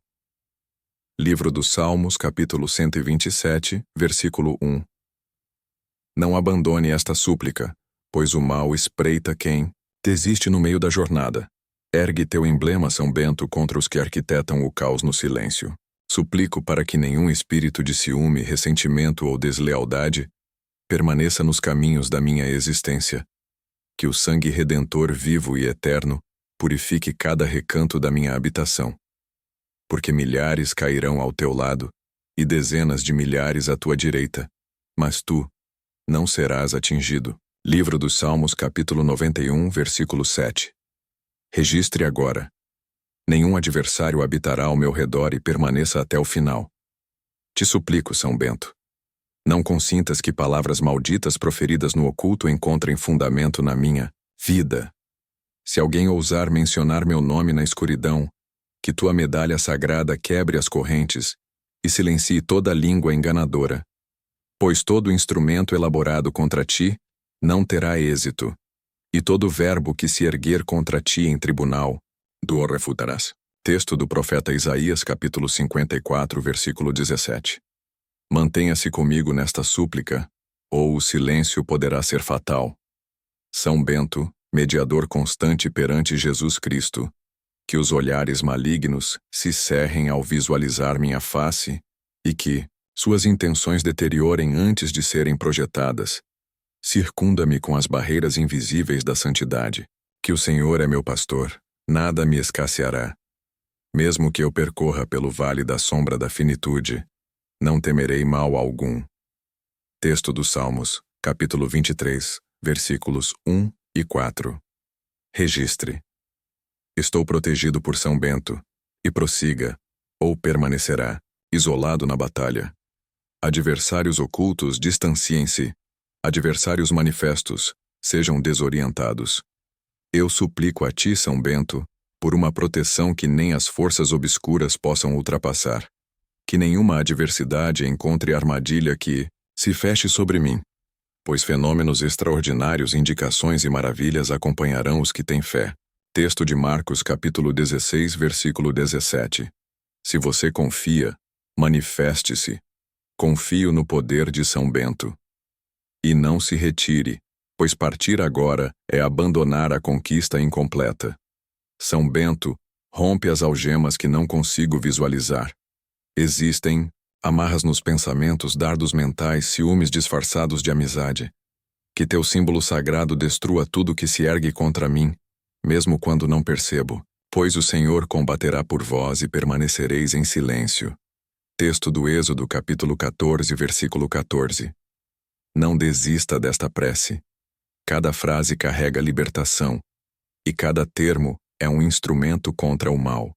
Livro dos Salmos, capítulo 127, versículo 1. Não abandone esta súplica, pois o mal espreita quem desiste no meio da jornada. Ergue teu emblema, São Bento, contra os que arquitetam o caos no silêncio. Suplico para que nenhum espírito de ciúme, ressentimento ou deslealdade permaneça nos caminhos da minha existência. Que o sangue redentor vivo e eterno purifique cada recanto da minha habitação. Porque milhares cairão ao teu lado e dezenas de milhares à tua direita, mas tu não serás atingido. Livro dos Salmos, capítulo 91, versículo 7. Registre agora. Nenhum adversário habitará ao meu redor e permaneça até o final. Te suplico, São Bento. Não consintas que palavras malditas proferidas no oculto encontrem fundamento na minha vida. Se alguém ousar mencionar meu nome na escuridão, que tua medalha sagrada quebre as correntes e silencie toda língua enganadora. Pois todo instrumento elaborado contra ti não terá êxito, e todo verbo que se erguer contra ti em tribunal, tu o refutarás. Texto do profeta Isaías, capítulo 54, versículo 17. Mantenha-se comigo nesta súplica, ou o silêncio poderá ser fatal. São Bento, mediador constante perante Jesus Cristo, que os olhares malignos se cerrem ao visualizar minha face, e que suas intenções deteriorem antes de serem projetadas. Circunda-me com as barreiras invisíveis da santidade, que o Senhor é meu pastor, nada me escasseará. Mesmo que eu percorra pelo vale da sombra da finitude, não temerei mal algum. Texto dos Salmos, capítulo 23, versículos 1 e 4. Registre. Estou protegido por São Bento, e prossiga, ou permanecerá, isolado na batalha. Adversários ocultos distanciem-se, adversários manifestos, sejam desorientados. Eu suplico a ti, São Bento, por uma proteção que nem as forças obscuras possam ultrapassar. Que nenhuma adversidade encontre armadilha que se feche sobre mim, pois fenômenos extraordinários, indicações e maravilhas acompanharão os que têm fé. Texto de Marcos, capítulo 16, versículo 17. Se você confia, manifeste-se. Confio no poder de São Bento. E não se retire, pois partir agora é abandonar a conquista incompleta. São Bento rompe as algemas que não consigo visualizar. Existem amarras nos pensamentos, dardos mentais, ciúmes disfarçados de amizade. Que teu símbolo sagrado destrua tudo que se ergue contra mim, mesmo quando não percebo, pois o Senhor combaterá por vós e permanecereis em silêncio. Texto do Êxodo, capítulo 14, versículo 14. Não desista desta prece. Cada frase carrega libertação, e cada termo é um instrumento contra o mal.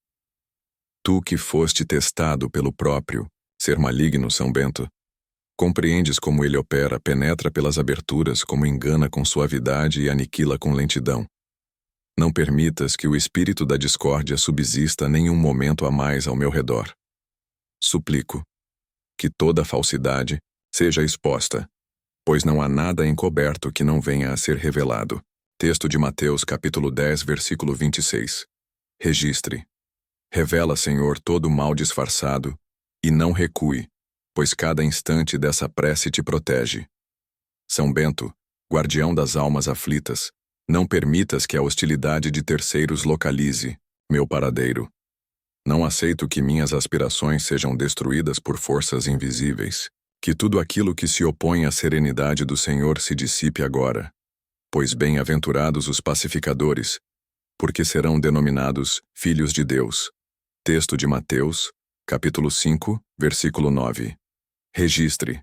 Tu que foste testado pelo próprio ser maligno, São Bento, compreendes como ele opera, penetra pelas aberturas, como engana com suavidade e aniquila com lentidão. Não permitas que o espírito da discórdia subsista nenhum momento a mais ao meu redor. Suplico que toda falsidade seja exposta, pois não há nada encoberto que não venha a ser revelado. Texto de Mateus, capítulo 10, versículo 26. Registre. Revela, Senhor, todo o mal disfarçado, e não recue, pois cada instante dessa prece te protege. São Bento, guardião das almas aflitas, não permitas que a hostilidade de terceiros localize meu paradeiro. Não aceito que minhas aspirações sejam destruídas por forças invisíveis. Que tudo aquilo que se opõe à serenidade do Senhor se dissipe agora. Pois bem-aventurados os pacificadores, porque serão denominados filhos de Deus. Texto de Mateus, capítulo 5, versículo 9. Registre.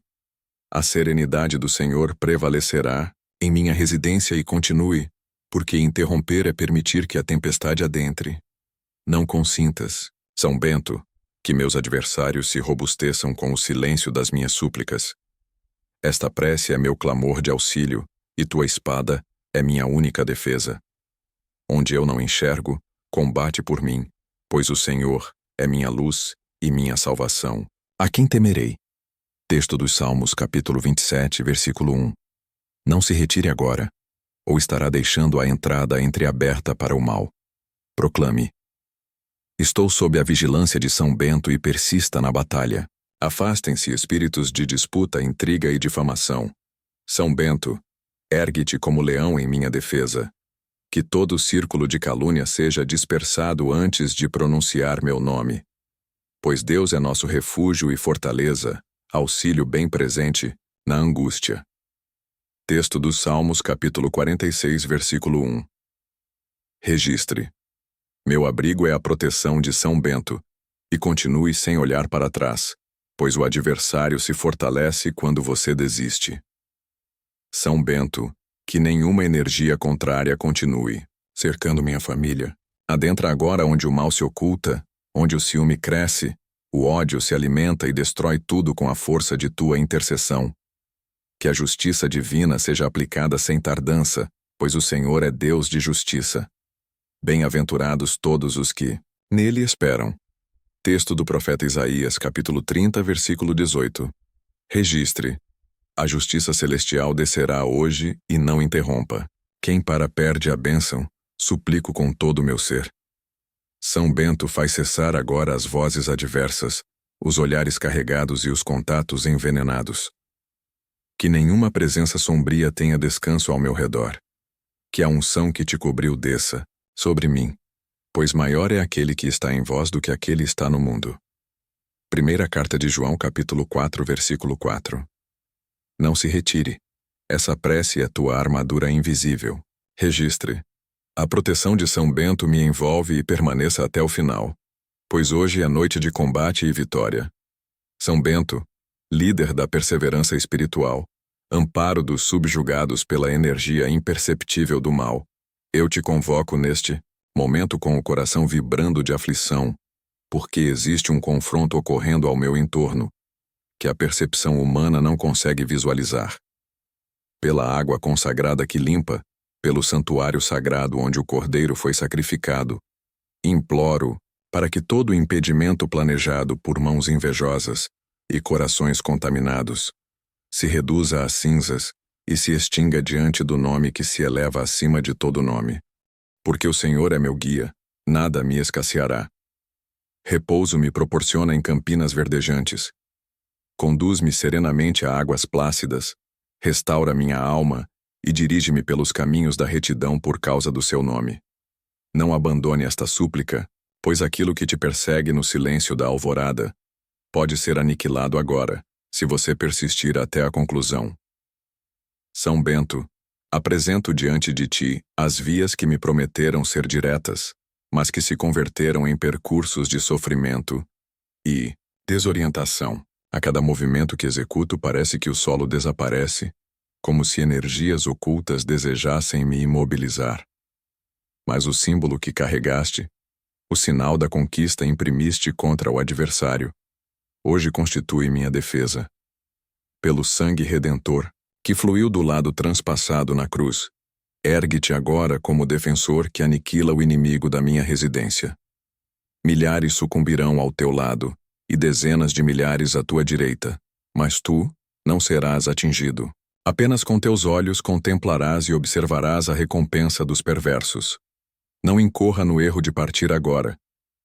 A serenidade do Senhor prevalecerá em minha residência e continue, porque interromper é permitir que a tempestade adentre. Não consintas, São Bento, que meus adversários se robusteçam com o silêncio das minhas súplicas. Esta prece é meu clamor de auxílio, e tua espada é minha única defesa. Onde eu não enxergo, combate por mim, pois o Senhor é minha luz e minha salvação. A quem temerei? Texto dos Salmos, capítulo 27, versículo 1. Não se retire agora, ou estará deixando a entrada entreaberta para o mal. Proclame. Estou sob a vigilância de São Bento e persista na batalha. Afastem-se espíritos de disputa, intriga e difamação. São Bento, ergue-te como leão em minha defesa. Que todo círculo de calúnia seja dispersado antes de pronunciar meu nome. Pois Deus é nosso refúgio e fortaleza, auxílio bem presente na angústia. Texto dos Salmos, capítulo 46, versículo 1. Registre. Meu abrigo é a proteção de São Bento, e continue sem olhar para trás, pois o adversário se fortalece quando você desiste. São Bento, que nenhuma energia contrária continue cercando minha família. Adentra agora onde o mal se oculta, onde o ciúme cresce, o ódio se alimenta e destrói tudo com a força de tua intercessão. Que a justiça divina seja aplicada sem tardança, pois o Senhor é Deus de justiça. Bem-aventurados todos os que nele esperam. Texto do profeta Isaías, capítulo 30, versículo 18. Registre. A justiça celestial descerá hoje e não interrompa. Quem perde a bênção, suplico com todo o meu ser. São Bento faz cessar agora as vozes adversas, os olhares carregados e os contatos envenenados. Que nenhuma presença sombria tenha descanso ao meu redor. Que a unção que te cobriu desça sobre mim, pois maior é aquele que está em vós do que aquele que está no mundo. Primeira carta de João, capítulo 4, versículo 4. Não se retire. Essa prece é tua armadura invisível. Registre. A proteção de São Bento me envolve e permaneça até o final, pois hoje é noite de combate e vitória. São Bento, líder da perseverança espiritual, amparo dos subjugados pela energia imperceptível do mal, eu te convoco neste momento com o coração vibrando de aflição, porque existe um confronto ocorrendo ao meu entorno, que a percepção humana não consegue visualizar. Pela água consagrada que limpa, pelo santuário sagrado onde o Cordeiro foi sacrificado, imploro para que todo impedimento planejado por mãos invejosas e corações contaminados se reduza a cinzas e se extinga diante do nome que se eleva acima de todo nome. Porque o Senhor é meu guia, nada me escasseará. Repouso me proporciona em campinas verdejantes. Conduz-me serenamente a águas plácidas, restaura minha alma e dirige-me pelos caminhos da retidão por causa do seu nome. Não abandone esta súplica, pois aquilo que te persegue no silêncio da alvorada pode ser aniquilado agora, se você persistir até a conclusão. São Bento, apresento diante de ti as vias que me prometeram ser diretas, mas que se converteram em percursos de sofrimento e desorientação. A cada movimento que executo parece que o solo desaparece, como se energias ocultas desejassem me imobilizar. Mas o símbolo que carregaste, o sinal da conquista imprimiste contra o adversário, hoje constitui minha defesa. Pelo sangue redentor, que fluiu do lado transpassado na cruz, ergue-te agora como defensor que aniquila o inimigo da minha residência. Milhares sucumbirão ao teu lado, e dezenas de milhares à tua direita, mas tu não serás atingido. Apenas com teus olhos contemplarás e observarás a recompensa dos perversos. Não incorra no erro de partir agora,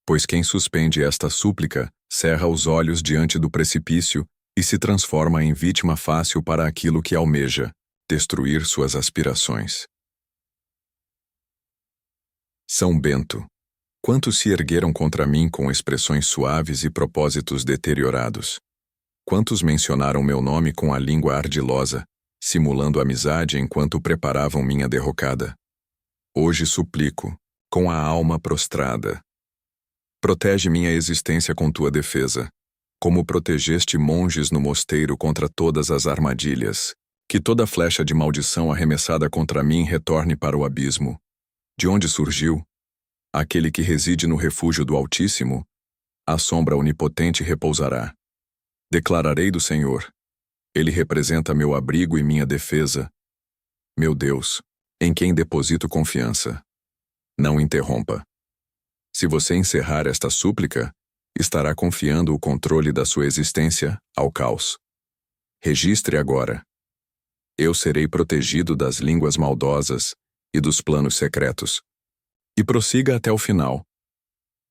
pois quem suspende esta súplica cerra os olhos diante do precipício e se transforma em vítima fácil para aquilo que almeja, destruir suas aspirações. São Bento. Quantos se ergueram contra mim com expressões suaves e propósitos deteriorados? Quantos mencionaram meu nome com a língua ardilosa, simulando amizade enquanto preparavam minha derrocada? Hoje suplico, com a alma prostrada. Protege minha existência com tua defesa, como protegeste monges no mosteiro contra todas as armadilhas. Que toda flecha de maldição arremessada contra mim retorne para o abismo. De onde surgiu? Aquele que reside no refúgio do Altíssimo, a sombra onipotente repousará. Declararei do Senhor. Ele representa meu abrigo e minha defesa. Meu Deus, em quem deposito confiança. Não interrompa. Se você encerrar esta súplica, estará confiando o controle da sua existência ao caos. Registre agora. Eu serei protegido das línguas maldosas e dos planos secretos. E prossiga até o final.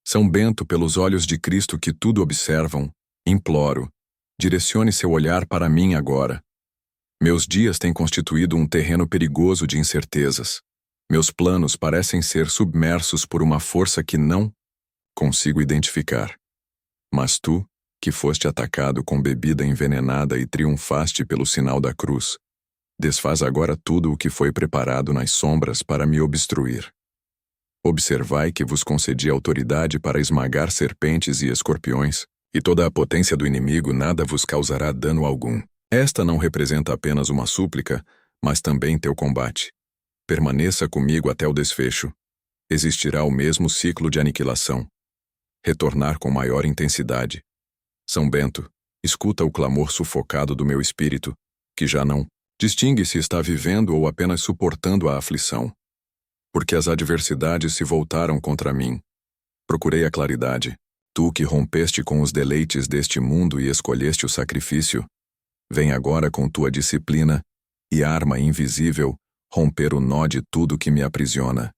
São Bento, pelos olhos de Cristo que tudo observam, imploro, direcione seu olhar para mim agora. Meus dias têm constituído um terreno perigoso de incertezas. Meus planos parecem ser submersos por uma força que não consigo identificar. Mas tu, que foste atacado com bebida envenenada e triunfaste pelo sinal da cruz, desfaz agora tudo o que foi preparado nas sombras para me obstruir. Observai que vos concedi autoridade para esmagar serpentes e escorpiões, e toda a potência do inimigo nada vos causará dano algum. Esta não representa apenas uma súplica, mas também teu combate. Permaneça comigo até o desfecho. Existirá o mesmo ciclo de aniquilação. Retornar com maior intensidade. São Bento, escuta o clamor sufocado do meu espírito, que já não distingue se está vivendo ou apenas suportando a aflição. Porque as adversidades se voltaram contra mim. Procurei a claridade, Tu que rompeste com os deleites deste mundo e escolheste o sacrifício, vem agora com tua disciplina e arma invisível romper o nó de tudo que me aprisiona.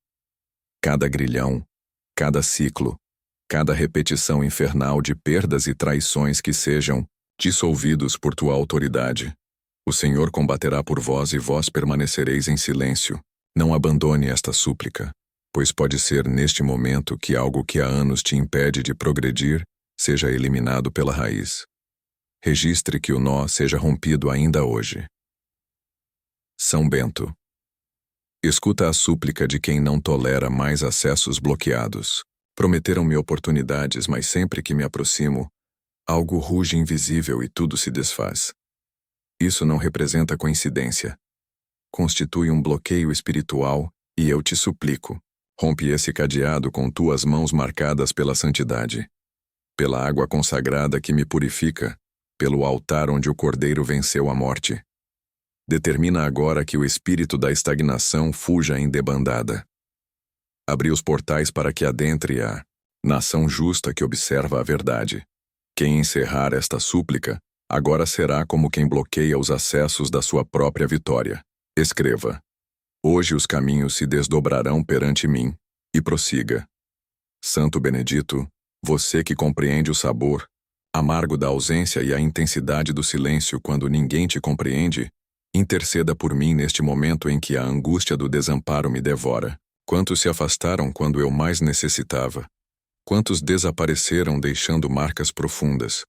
Cada grilhão, cada ciclo, cada repetição infernal de perdas e traições que sejam dissolvidos por tua autoridade. O Senhor combaterá por vós e vós permanecereis em silêncio. Não abandone esta súplica, pois pode ser neste momento que algo que há anos te impede de progredir seja eliminado pela raiz. Registre que o nó seja rompido ainda hoje. São Bento. Escuta a súplica de quem não tolera mais acessos bloqueados. Prometeram-me oportunidades, mas sempre que me aproximo, algo ruge invisível e tudo se desfaz. Isso não representa coincidência. Constitui um bloqueio espiritual e eu te suplico, rompe esse cadeado com tuas mãos marcadas pela santidade, pela água consagrada que me purifica, pelo altar onde o Cordeiro venceu a morte. Determina agora que o espírito da estagnação fuja em debandada. Abri os portais para que adentre a nação justa que observa a verdade. Quem encerrar esta súplica, agora será como quem bloqueia os acessos da sua própria vitória. Escreva: hoje os caminhos se desdobrarão perante mim, e prossiga. Santo Benedito, você que compreende o sabor amargo da ausência e a intensidade do silêncio quando ninguém te compreende, interceda por mim neste momento em que a angústia do desamparo me devora. Quantos se afastaram quando eu mais necessitava? Quantos desapareceram deixando marcas profundas?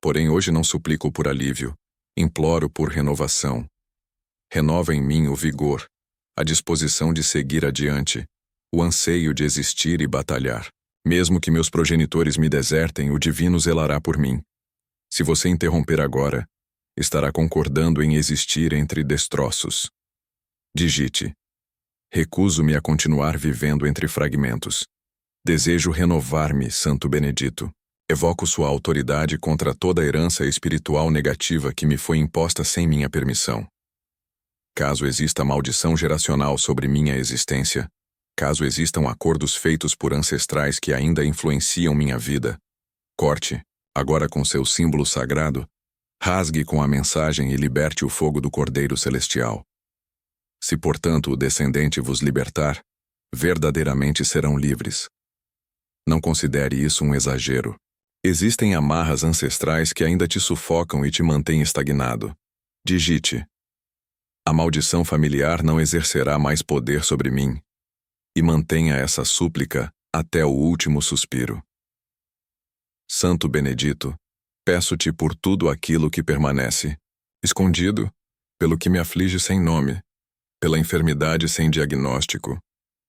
Porém hoje não suplico por alívio, imploro por renovação. Renova em mim o vigor, a disposição de seguir adiante, o anseio de existir e batalhar. Mesmo que meus progenitores me desertem, o divino zelará por mim. Se você interromper agora, estará concordando em existir entre destroços. Digite: recuso-me a continuar vivendo entre fragmentos. Desejo renovar-me, Santo Benedito. Evoco sua autoridade contra toda a herança espiritual negativa que me foi imposta sem minha permissão. Caso exista maldição geracional sobre minha existência, caso existam acordos feitos por ancestrais que ainda influenciam minha vida, corte, agora com seu símbolo sagrado, rasgue com a mensagem e liberte o fogo do Cordeiro Celestial. Se, portanto, o descendente vos libertar, verdadeiramente serão livres. Não considere isso um exagero. Existem amarras ancestrais que ainda te sufocam e te mantêm estagnado. Digite: a maldição familiar não exercerá mais poder sobre mim. E mantenha essa súplica até o último suspiro. Santo Benedito, peço-te por tudo aquilo que permanece, escondido, pelo que me aflige sem nome, pela enfermidade sem diagnóstico,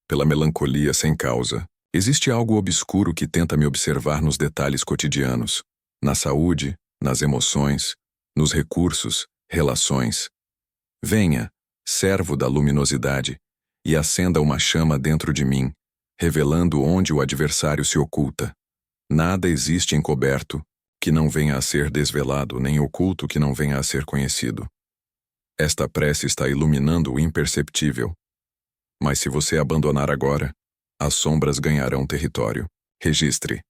pela melancolia sem causa. Existe algo obscuro que tenta me observar nos detalhes cotidianos, na saúde, nas emoções, nos recursos, relações. Venha, servo da luminosidade, e acenda uma chama dentro de mim, revelando onde o adversário se oculta. Nada existe encoberto que não venha a ser desvelado, nem oculto que não venha a ser conhecido. Esta prece está iluminando o imperceptível. Mas se você abandonar agora, as sombras ganharão território. Registre: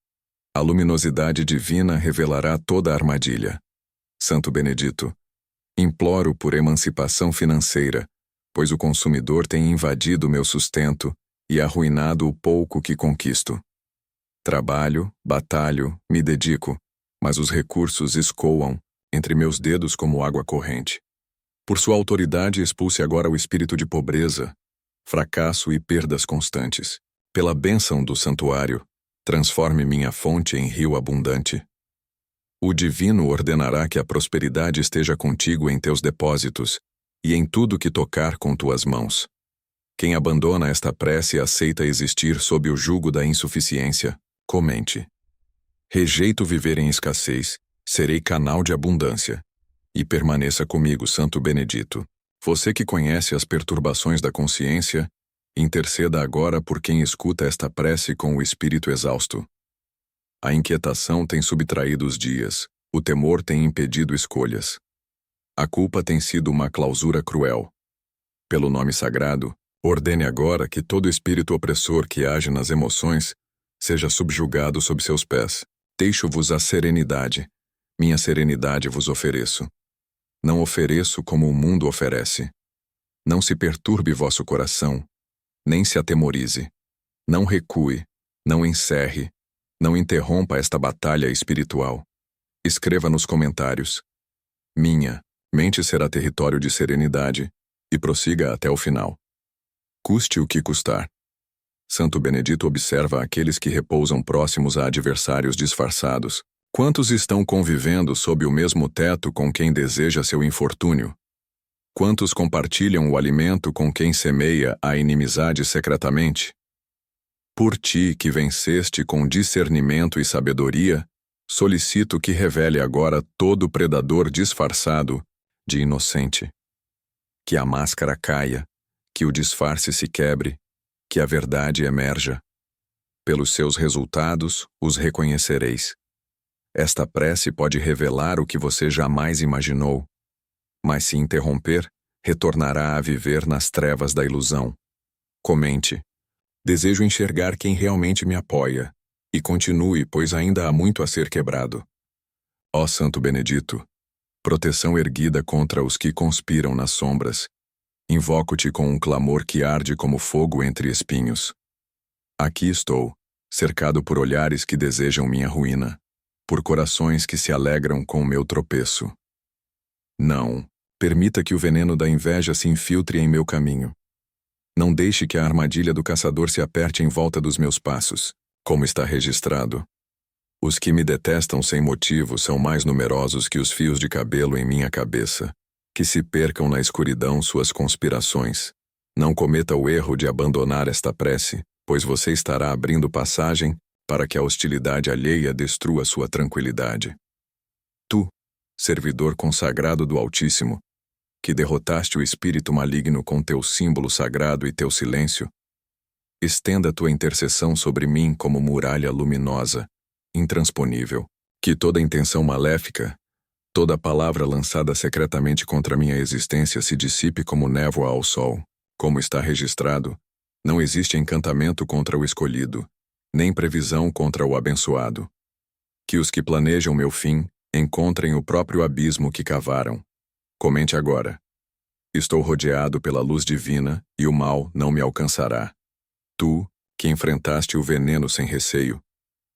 a luminosidade divina revelará toda a armadilha. Santo Benedito, imploro por emancipação financeira, pois o consumidor tem invadido meu sustento e arruinado o pouco que conquisto. Trabalho, batalho, me dedico, mas os recursos escoam entre meus dedos como água corrente. Por sua autoridade, expulse agora o espírito de pobreza, fracasso e perdas constantes. Pela bênção do santuário, transforme minha fonte em rio abundante. O divino ordenará que a prosperidade esteja contigo em teus depósitos e em tudo que tocar com tuas mãos. Quem abandona esta prece aceita existir sob o jugo da insuficiência. Comente: rejeito viver em escassez, serei canal de abundância. E permaneça comigo, Santo Benedito. Você que conhece as perturbações da consciência, interceda agora por quem escuta esta prece com o espírito exausto. A inquietação tem subtraído os dias, o temor tem impedido escolhas. A culpa tem sido uma clausura cruel. Pelo nome sagrado, ordene agora que todo espírito opressor que age nas emoções seja subjugado sob seus pés. Deixo-vos a serenidade. Minha serenidade vos ofereço. Não ofereço como o mundo oferece. Não se perturbe vosso coração, nem se atemorize. Não recue, não encerre, não interrompa esta batalha espiritual. Escreva nos comentários: minha mente será território de serenidade, e prossiga até o final. Custe o que custar. Santo Benedito observa aqueles que repousam próximos a adversários disfarçados. Quantos estão convivendo sob o mesmo teto com quem deseja seu infortúnio? Quantos compartilham o alimento com quem semeia a inimizade secretamente? Por ti, que venceste com discernimento e sabedoria, solicito que revele agora todo predador disfarçado de inocente. Que a máscara caia, que o disfarce se quebre, que a verdade emerja. Pelos seus resultados os reconhecereis. Esta prece pode revelar o que você jamais imaginou, mas se interromper, retornará a viver nas trevas da ilusão. Comente: desejo enxergar quem realmente me apoia, e continue, pois ainda há muito a ser quebrado. Ó Santo Benedito, proteção erguida contra os que conspiram nas sombras, invoco-te com um clamor que arde como fogo entre espinhos. Aqui estou, cercado por olhares que desejam minha ruína, por corações que se alegram com o meu tropeço. Não, permita que o veneno da inveja se infiltre em meu caminho. Não deixe que a armadilha do caçador se aperte em volta dos meus passos, como está registrado. Os que me detestam sem motivo são mais numerosos que os fios de cabelo em minha cabeça. Que se percam na escuridão suas conspirações. Não cometa o erro de abandonar esta prece, pois você estará abrindo passagem para que a hostilidade alheia destrua sua tranquilidade. Tu, servidor consagrado do Altíssimo, que derrotaste o espírito maligno com teu símbolo sagrado e teu silêncio, estenda tua intercessão sobre mim como muralha luminosa, intransponível, que toda intenção maléfica, toda palavra lançada secretamente contra minha existência se dissipe como névoa ao sol. Como está registrado, não existe encantamento contra o escolhido, nem previsão contra o abençoado. Que os que planejam meu fim encontrem o próprio abismo que cavaram. Comente agora: estou rodeado pela luz divina e o mal não me alcançará. Tu, que enfrentaste o veneno sem receio,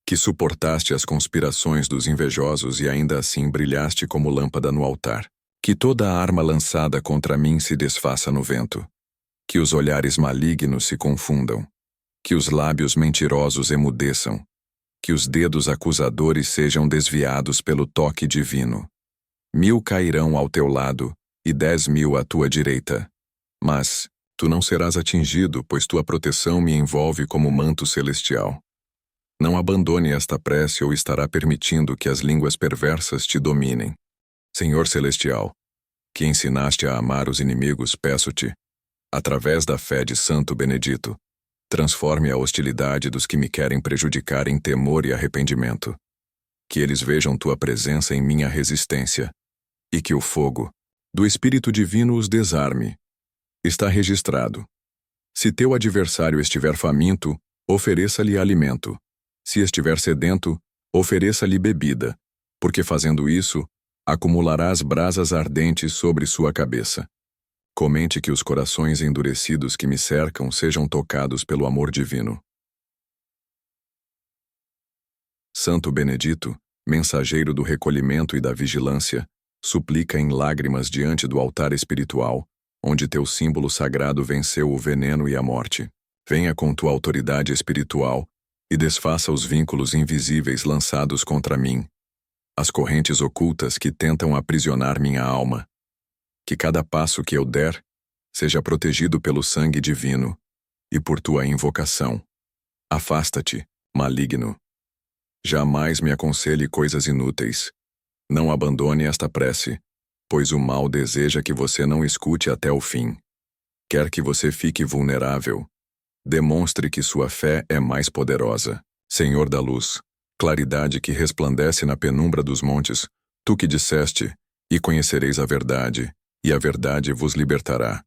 que suportaste as conspirações dos invejosos e ainda assim brilhaste como lâmpada no altar. Que toda a arma lançada contra mim se desfaça no vento. Que os olhares malignos se confundam. Que os lábios mentirosos emudeçam. Que os dedos acusadores sejam desviados pelo toque divino. 1000 cairão ao teu lado e 10.000 à tua direita. Mas tu não serás atingido, pois tua proteção me envolve como manto celestial. Não abandone esta prece ou estará permitindo que as línguas perversas te dominem. Senhor Celestial, que ensinaste a amar os inimigos, peço-te, através da fé de Santo Benedito, transforme a hostilidade dos que me querem prejudicar em temor e arrependimento. Que eles vejam tua presença em minha resistência, e que o fogo do Espírito Divino os desarme. Está registrado: se teu adversário estiver faminto, ofereça-lhe alimento. Se estiver sedento, ofereça-lhe bebida, porque fazendo isso, acumularás brasas ardentes sobre sua cabeça. Comente que os corações endurecidos que me cercam sejam tocados pelo amor divino. Santo Benedito, mensageiro do recolhimento e da vigilância, suplica em lágrimas diante do altar espiritual, onde teu símbolo sagrado venceu o veneno e a morte. Venha com tua autoridade espiritual e desfaça os vínculos invisíveis lançados contra mim, as correntes ocultas que tentam aprisionar minha alma. Que cada passo que eu der seja protegido pelo sangue divino e por tua invocação. Afasta-te, maligno. Jamais me aconselhe coisas inúteis. Não abandone esta prece, pois o mal deseja que você não escute até o fim. Quer que você fique vulnerável. Demonstre que sua fé é mais poderosa. Senhor da luz, claridade que resplandece na penumbra dos montes, tu que disseste: e conhecereis a verdade, e a verdade vos libertará.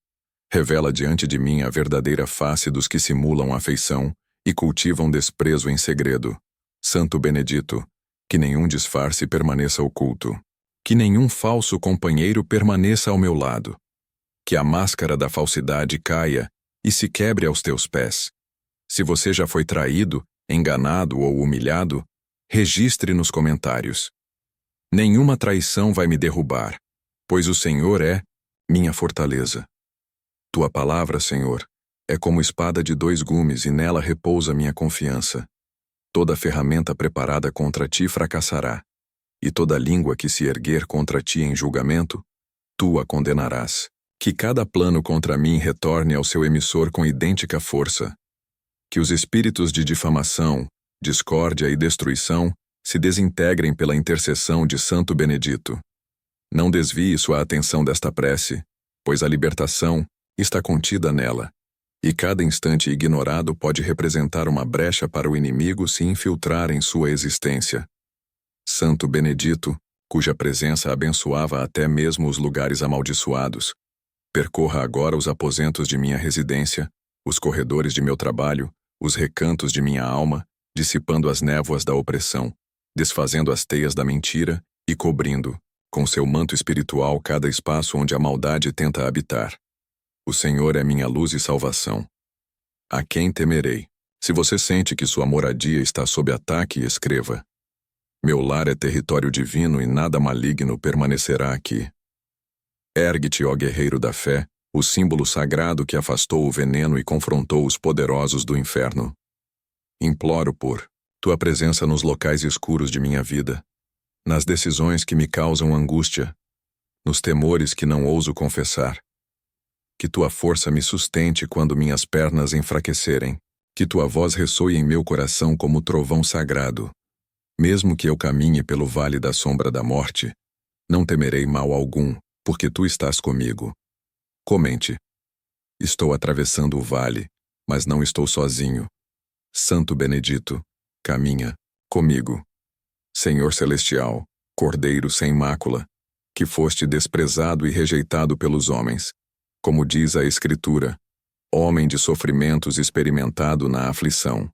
Revela diante de mim a verdadeira face dos que simulam afeição e cultivam desprezo em segredo. Santo Benedito, Que nenhum disfarce permaneça oculto. Que nenhum falso companheiro permaneça ao meu lado. Que a máscara da falsidade caia e se quebre aos teus pés. Se você já foi traído, enganado ou humilhado, registre nos comentários. Nenhuma traição vai me derrubar, pois o Senhor é minha fortaleza. Tua palavra, Senhor, é como espada de 2 gumes e nela repousa minha confiança. Toda ferramenta preparada contra ti fracassará, e toda língua que se erguer contra ti em julgamento, tu a condenarás. Que cada plano contra mim retorne ao seu emissor com idêntica força. Que os espíritos de difamação, discórdia e destruição se desintegrem pela intercessão de Santo Benedito. Não desvie sua atenção desta prece, pois a libertação está contida nela, e cada instante ignorado pode representar uma brecha para o inimigo se infiltrar em sua existência. Santo Benedito, cuja presença abençoava até mesmo os lugares amaldiçoados, percorra agora os aposentos de minha residência, os corredores de meu trabalho, os recantos de minha alma, dissipando as névoas da opressão, desfazendo as teias da mentira e cobrindo, com seu manto espiritual, cada espaço onde a maldade tenta habitar. O Senhor é minha luz e salvação. A quem temerei? Se você sente que sua moradia está sob ataque, escreva: meu lar é território divino e nada maligno permanecerá aqui. Ergue-te, ó guerreiro da fé, o símbolo sagrado que afastou o veneno e confrontou os poderosos do inferno. Imploro por tua presença nos locais escuros de minha vida, nas decisões que me causam angústia, nos temores que não ouso confessar. Que tua força me sustente quando minhas pernas enfraquecerem, que tua voz ressoe em meu coração como trovão sagrado. Mesmo que eu caminhe pelo vale da sombra da morte, não temerei mal algum, porque tu estás comigo. Comente: estou atravessando o vale, mas não estou sozinho. Santo Benedito, caminha comigo. Senhor Celestial, Cordeiro sem mácula, que foste desprezado e rejeitado pelos homens, como diz a Escritura, homem de sofrimentos experimentado na aflição.